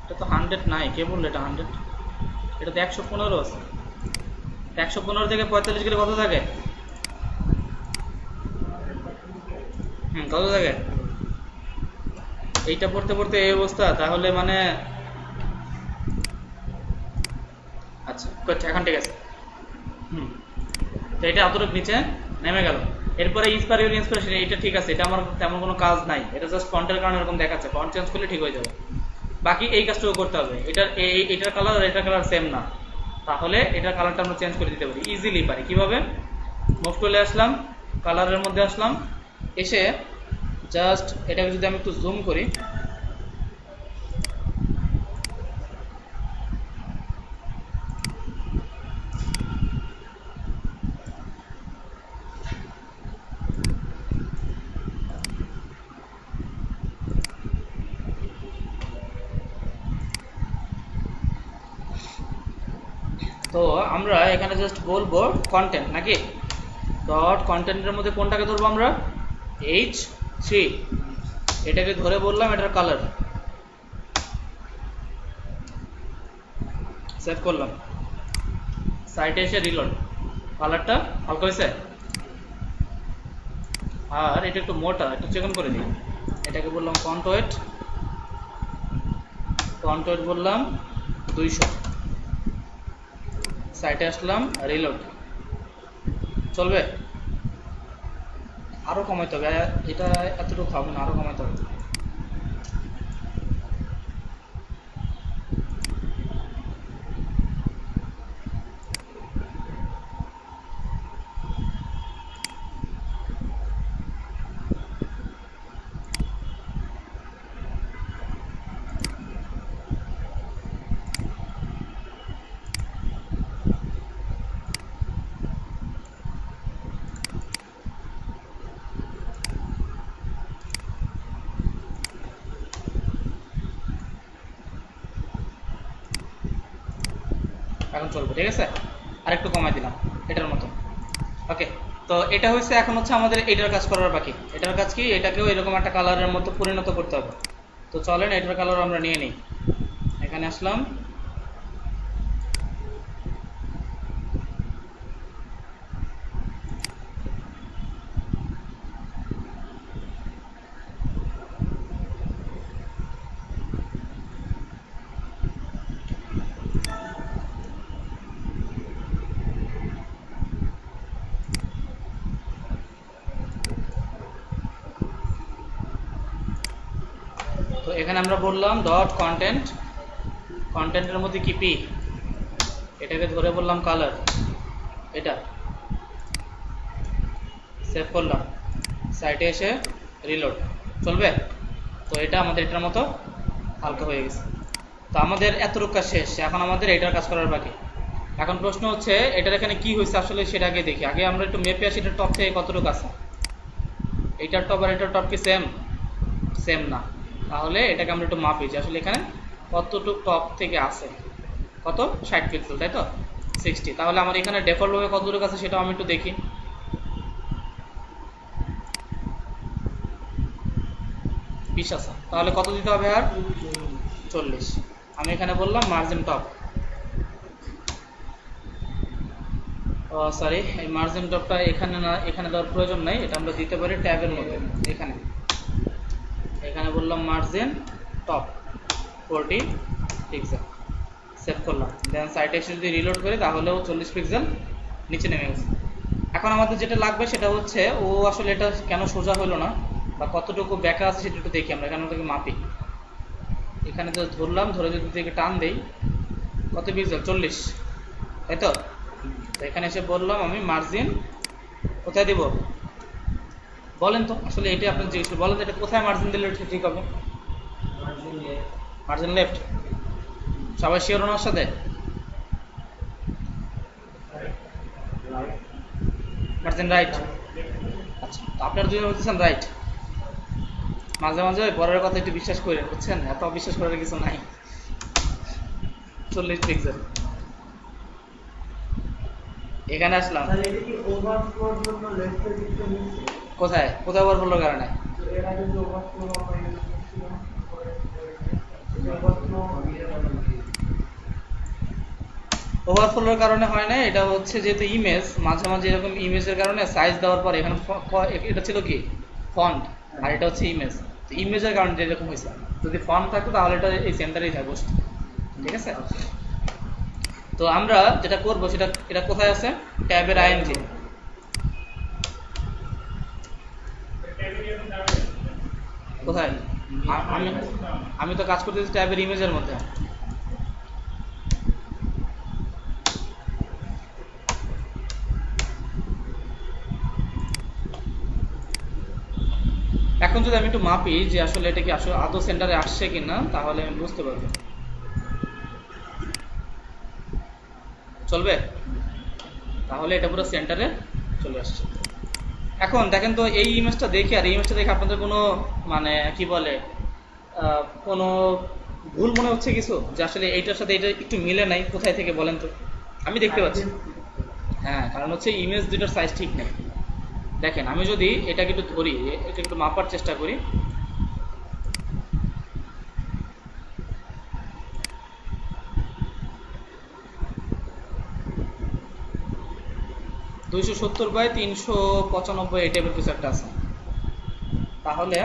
এটা তো 100 নাই, কে বললো এটা 100? এটা তো 115 আছে। 115 থেকে 45 গেলে কত থাকে? কত থাকে? এইটা পড়তে পড়তে এই অবস্থা, তাহলে মানে আচ্ছা এখন ঠিক আছে। তো এটা এতটুকু নিচে নেমে গেল। এরপরে ইন্সপায়ার ইন্সপিরেশন, এটা ঠিক আছে, এটা আমার তেমন কোনো কাজ নাই, এটা জাস্ট ফন্টের কারণে এরকম দেখাচ্ছে, ফন্ট চেঞ্জ করলে ঠিক হয়ে যাবে। বাকি এই কাজটুকু করতে হবে, এটার কালার আর এটার কালার সেম না, তাহলে এটার কালারটা আমরা চেঞ্জ করে দিতে পারি, ইজিলি পারি। কিভাবে? মুভ টুলে আসলাম, কালারের মধ্যে আসলাম, এসে জাস্ট এটাকে যদি আমি একটু জুম করি, তো আমরা এখানে জাস্ট বলবো কন্টেন্ট নাকি, ডট কন্টেন্টের মধ্যে কোনটাকে ধরবো আমরা, H3, এটাকে ধরে বললাম এটার কালার, সেভ করলাম, সাইটে এসে রিলোড, কালারটা হালকা হয়েছে, আর এটা একটু মোটা, একটু চেকন করে দিই, এটাকে বললাম ফন্ট ওয়েট বললাম 200, সাইটে আসলাম, রিলোড, চলবে? আরো কমাইতে হবে, এটা এতটুকু হবে না, আরো কমাইতে হবে। এখন চলবে, ঠিক আছে, আর একটু কমাই দিলাম এটার মতো। ওকে, তো এটা হচ্ছে, এখন হচ্ছে আমাদের এটার কাজ করার বাকি। এটার কাজ কি, এটাকেও এরকম একটা কালারের মতো পরিণত করতে হবে। তো চলেন এটার কালার আমরা নিয়ে নিই, এখানে আসলাম, তো এখানে আমরা বললাম ডট কন্টেন্টের মধ্যে কি পি, এটাকে ধরে বললাম কালার, এটা সেভ করলাম, সাইটে এসে রিলোড, চলবে? তো এটা আমাদের এটার মতো হালকা হয়ে গেছে। তো আমাদের এতটুকু কাজ শেষ, এখন আমাদের এটার কাজ করার বাকি। এখন প্রশ্ন হচ্ছে এটার এখানে কি হয়েছে আসলে, সেটা আগে দেখি। আগে আমরা একটু মেপে আসি এটার টপ থেকে কতটুকু আছে, এইটার টপ আর এটার টপ কি সেম না, তাহলে এটাকে আমরা একটু মাপি যে আসলে এখানে কতটুকু টপ থেকে আছে, কত 60 পিক্সেল, তাই তো 60, তাহলে আমার এখানে ডিফল্টভাবে কতটুকু আছে সেটাও আমি একটু দেখি। বিশ আছে, তাহলে কত দিতে হবে আর 40। আমি এখানে বললাম মার্জিন টপ, সরি, এই মার্জিন টপটা এখানে না, এখানে দেওয়ার প্রয়োজন নাই, এটা আমরা দিতে পারি ট্যাবের মধ্যে, এখানে বললাম মার্জিন টপ 40 পিক্সেল, সেভ করলাম, দেন সাইটে এসে যদি রিলোড করি তাহলেও 40 পিক্সেল নিচে নেমে গেছে। এখন আমাদের যেটা লাগবে সেটা হচ্ছে ও আসলে এটা কেন সোজা হলো না বা কতটুকু ব্যাকা আছে সেটা একটু দেখি আমরা, এখানে ওটাকে মাপি, এখানে তো ধরলাম, ধরে যদি থেকে টান দেই, কত পিক্সেল 40, তাই তো? এখানে এসে বললাম আমি মার্জিন কোথায় দিব, বলেন তো, আসলে এটা আপনি জিজ্ঞেস বলেন তো, এটা কোথায় মার্জিন দিলে ঠিক হবে? মার্জিন লেফট, সবাই শিওর ওনার সাথে? মার্জিন রাইট, আচ্ছা, তো আপনারা দুজন বলতেছেন রাইট, মাঝে মাঝে পরের কথা একটু বিশ্বাস করেন, বুঝছেন, এত অবিশ্বাস করার কিছু নাই। 40 পিক্সেল, এখানে আসলাম, কোথায় ওভারফ্লোর কারণে, ওভারফ্লোর কারণে হয় না, এটা হচ্ছে যেহেতু ইমেজ, মাঝে মাঝে এরকম ইমেজের কারণে সাইজ দেওয়ার পর এখানে এটা ছিল কি ফন্ট, আর এটা হচ্ছে ইমেজ, তো ইমেজের কারণে এরকম হয়েছে, যদি ফন্ট থাকতো তাহলে এটা এই সেন্টারেই থাকবে, ঠিক আছে? তো আমরা যেটা করবো সেটা, এটা কোথায় আছে, ট্যাবের আইএনজি, কোথায়? আমি আমি তো কাজ করতেছি ট্যাবের ইমেজের মধ্যে। এখন যদি আমি একটু মাপি যে আসলে এটা কি আসলে আদৌ সেন্টারে আসছে কিনা, তাহলে আমি বুঝতে পারবো। চলবে? তাহলে এটা পুরো সেন্টারে চলে আসছে। এখন দেখেন তো এই ইমেজটা দেখে আর এই ইমেজটা দেখে আপনাদের কোনো মানে কি বলে কোনো ভুল মনে হচ্ছে কিছু, যে আসলে এইটার সাথে এটা একটু মিলে নাই, কোথায় থেকে বলেন তো? আমি দেখতে পাচ্ছি। হ্যাঁ, কারণ হচ্ছে ইমেজ দুটোর সাইজ ঠিক নেই। দেখেন আমি যদি এটাকে একটু ধরি, এটা একটু মাপার চেষ্টা করি। দুইশো 270/395 এই টাইপের কিছু একটা আছে। তাহলে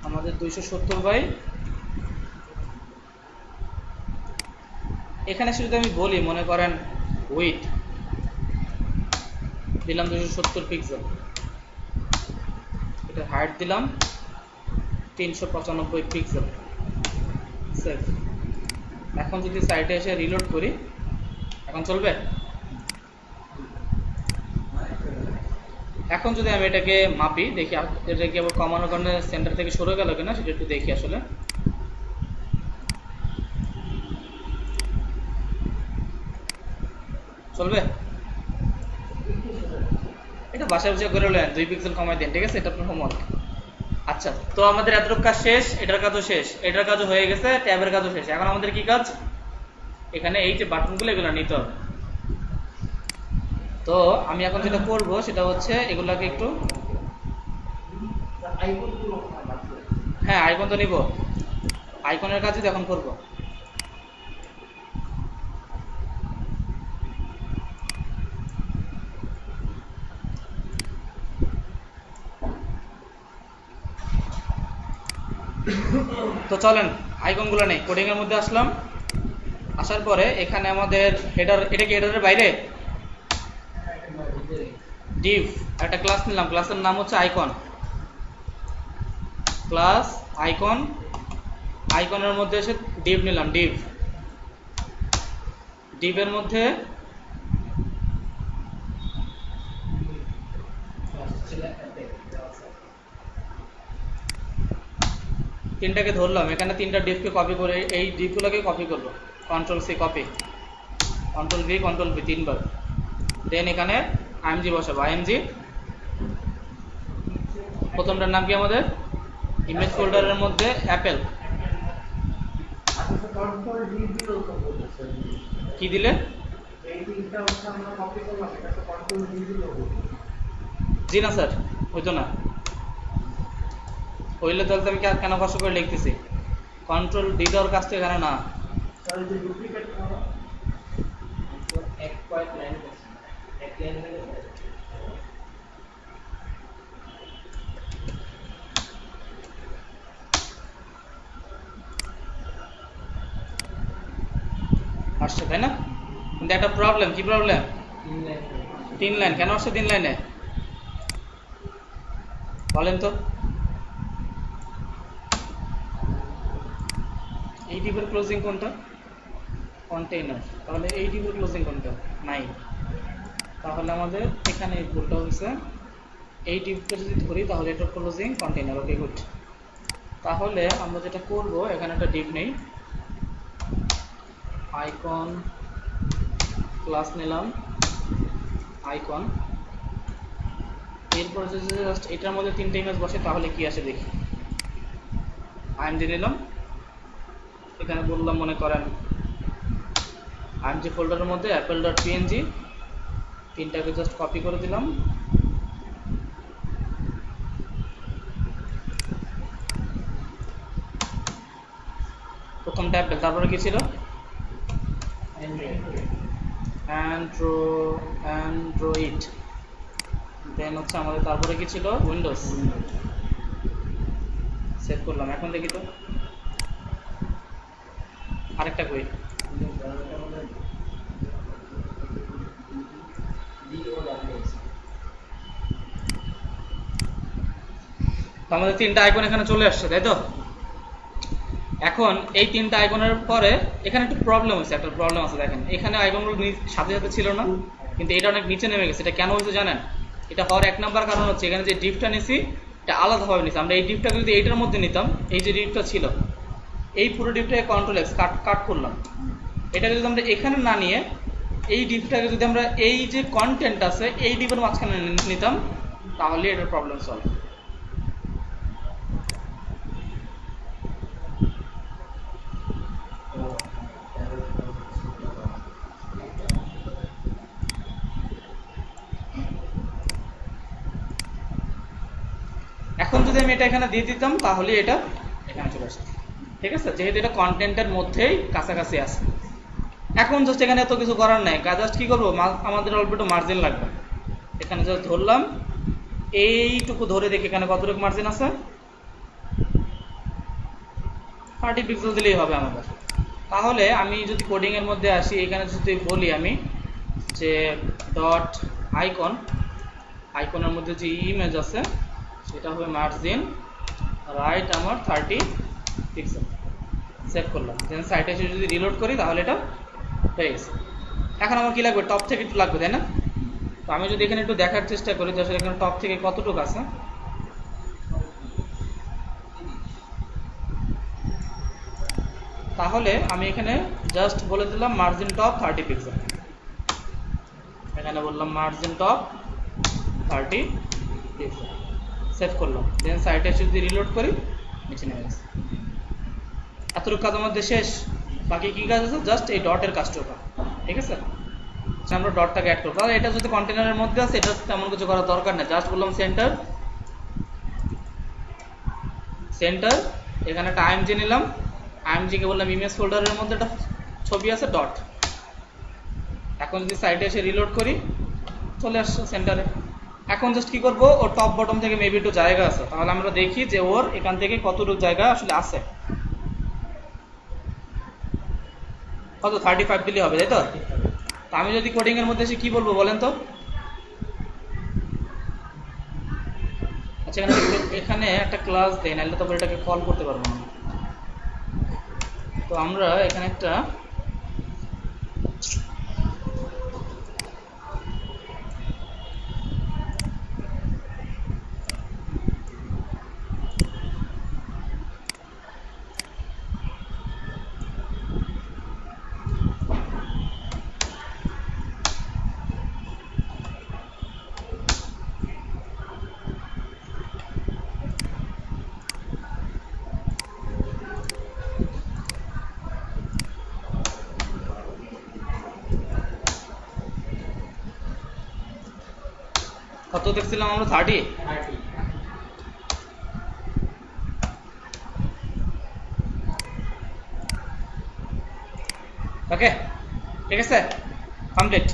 আমাদের 270 এখানে যদি আমি বলি, মনে করেন উইথ দিলাম 270 পিক্সেল, এটা হাইট দিলাম 395 পিক্সেল, সেভ। এখন যদি সাইটে এসে রিলোড করি, এখন চলবে? এখন যদি আমি এটাকে মাপি, দেখি এটা কি আবার কমানোর কারণে সেন্টার থেকে সরে গেল কিনা সেটা একটু দেখি। আসলে চলবে? এটা বাসায় বসে করে নেন, 2 পিক্সেল কমাই দেন, ঠিক আছে? এটা আপনার হোমওয়ার্ক। আচ্ছা, তো আমাদের এতটুকু কাজ শেষ, এটার কাজও শেষ, এটার কাজও হয়ে গেছে, ট্যাবের কাজও শেষ। এখন আমাদের কি কাজ? এখানে এই যে বাটনগুলো, এগুলো নিতে হবে। তো আমি এখন যেটা করব সেটা হচ্ছে এগুলাকে একটু, হ্যাঁ আইকন তো নিব, আইকনের কাজই এখন করব। তো চলেন আইকনগুলো নেই, কোডিং এর মধ্যে আসলাম। আসার পরে এখানে আমাদের হেডার, এটা কি হেডারের বাইরে? ডিভ একটা ক্লাস নিলাম, ক্লাসের নাম হচ্ছে আইকন। ক্লাস আইকন, আইকনের মধ্যে এসে ডিভ নিলাম, ডিভ। ডিভের মধ্যে তিনটাকে ধরলাম, এখানে তিনটা ডিভকে কপি করে এই ডিভগুলোকে কপি করব। Control C copy, control V, control V তিনবার। দেন এখানে আইএমজি বসাবো, আইএমজি। প্রথমটার নাম কি আমাদের? ইমেজ ফোল্ডারের মধ্যে অ্যাপেল। কি দিলে? জি না স্যার, হইতো না। হইলে তাহলে আমি কেন কষ্ট করে লিখতেছি? কন্ট্রোল ডি দেওয়ার কাজ তো এখানে না। আসছে তাই না? কিন্তু একটা প্রবলেম, কি প্রবলেম? 3 লাইন কেন আসছে 3 লাইনে বলেন তো? এই ডিভের ক্লোজিং কোনটা? কন্টেইনার। তাহলে এই ডিভের ক্লোজিং কোনটা? নাই। তাহলে আমাদের এখানে ভুলটা হচ্ছে, এই ডিভকে যদি ধরি তাহলে এটা ক্লোজিং কন্টেইনার। Okay good. তাহলে আমরা যেটা করব, এখানে একটা ডিভ নেই, আইকন ক্লাস নিলাম, আইকন। এরপর যদি জাস্ট এটার মধ্যে তিনটে ইমেজ বসে তাহলে কি আসে দেখি। আইএমজি নিলাম, এখানে বললাম মনে করেন আইএমজি ফোল্ডারের মধ্যে অ্যাপেল ডট পিএনজি, তিনটাকে জাস্ট কপি করে দিলাম। প্রথমটা অ্যাপেল, তারপরে কি ছিল? অ্যান্ড্রয়েড। দেন হচ্ছে আমাদের তারপরে কি ছিল? উইন্ডোজ। সেভ করলাম। এখন দেখি তো আরেকটা কই। আমাদের তিনটা আইকন এখানে চলে আসছে, তাই তো? এখন এই তিনটা আইকনের পরে এখানে একটু প্রবলেম হয়েছে, একটা প্রবলেম আছে। দেখেন এখানে আইকনগুলো সাথে সাথে ছিল না, কিন্তু এটা অনেক নিচে নেমে গেছে। এটা কেন হয়েছে জানেন? এটা হওয়ার এক নাম্বার কারণ হচ্ছে এখানে যে ডিপটা নিছি এটা আলাদাভাবে নিছি। আমরা এই ডিপটাকে যদি এইটার মধ্যে নিতাম, এই যে ডিপটা ছিল, এই পুরো ডিপটাকে কন্ট্রোল এক্স কাট করলাম। এটাকে যদি আমরা এখানে না নিয়ে এই ডিপটাকে যদি আমরা এই যে কন্টেন্ট আছে এই ডিপের মাঝখানে নিতাম, তাহলে এটার প্রবলেম সলভ। এখন যদি আমি এটা এখানে দিয়ে দিতাম তাহলে এটা এখানে চলে আসতো, ঠিক আছে? যেহেতু এটা কন্টেন্টের মধ্যেই কাছাকাছি আছে। এখন জাস্ট এখানে এত কিছু করার নাই, জাস্ট কি করবো, আমাদের অল্প একটু মার্জিন লাগবে। এখানে জাস্ট ধরলাম, এইটুকু ধরে দেখি এখানে কতটুকু মার্জিন আছে, 30 পিক্সেল দিলেই হবে আমাদের। তাহলে আমি যদি কোডিং এর মধ্যে আসি, এখানে যদি বলি আমি যে ডট আইকনের মধ্যে যে ইমেজ আছে সেটা হবে মার্জিন রাইট আমার 30 পিক্সেল, সেভ করলাম। দেন সাইটে এসে যদি রিলোড করি তাহলে এটা হয়ে গেছে। এখন আমার কি লাগবে, টপ থেকে একটু লাগবে, তাই না? তো আমি যদি এখানে একটু দেখার চেষ্টা করি যে আসলে এখানে টপ থেকে কতটুকু আছে, তাহলে আমি এখানে জাস্ট বলে দিলাম মার্জিন টপ 30 পিক্সেল। এখানে বললাম মার্জিন টপ 30 পিক্সেল, সেভ করলাম। দেন সাইটে এসে যদি রিলোড করি নিচে নেমে গেছে। এতটুকু কাজ আমাদের শেষ। বাকি কি কাজ আছে, জাস্ট এই ডটের কাজটা, ঠিক আছে? আমরা ডটটাকে অ্যাড করবো। তাহলে এটা যদি কন্টেনারের মধ্যে আছে এটা তেমন কিছু করার দরকার নেই, জাস্ট বললাম সেন্টার, এখানে একটা আইএমজি নিলাম, আইএমজি কে বললাম ইমেজ ফোল্ডারের মধ্যে একটা ছবি আছে ডট। এখন যদি সাইটে এসে রিলোড করি চলে আসছে সেন্টারে। এখন জাস্ট কি করবো, ওর টপ বটম থেকে মেবি একটু জায়গা আছে, তাহলে আমরা দেখি যে ওর এখান থেকে কতটুকু জায়গা আসলে আছে। কত, 35 দিলে হবে, তাই তো? তো আমি যদি কোডিং এর মধ্যে এসে কি বলবো বলেন তো? আচ্ছা, এখানে একটা ক্লাস দেয়, নাহলে তো এটাকে কল করতে পারবো না। তো আমরা এখানে একটা কত দেখছিলাম আমরা, 30। ওকে, ঠিক আছে, কমপ্লিট।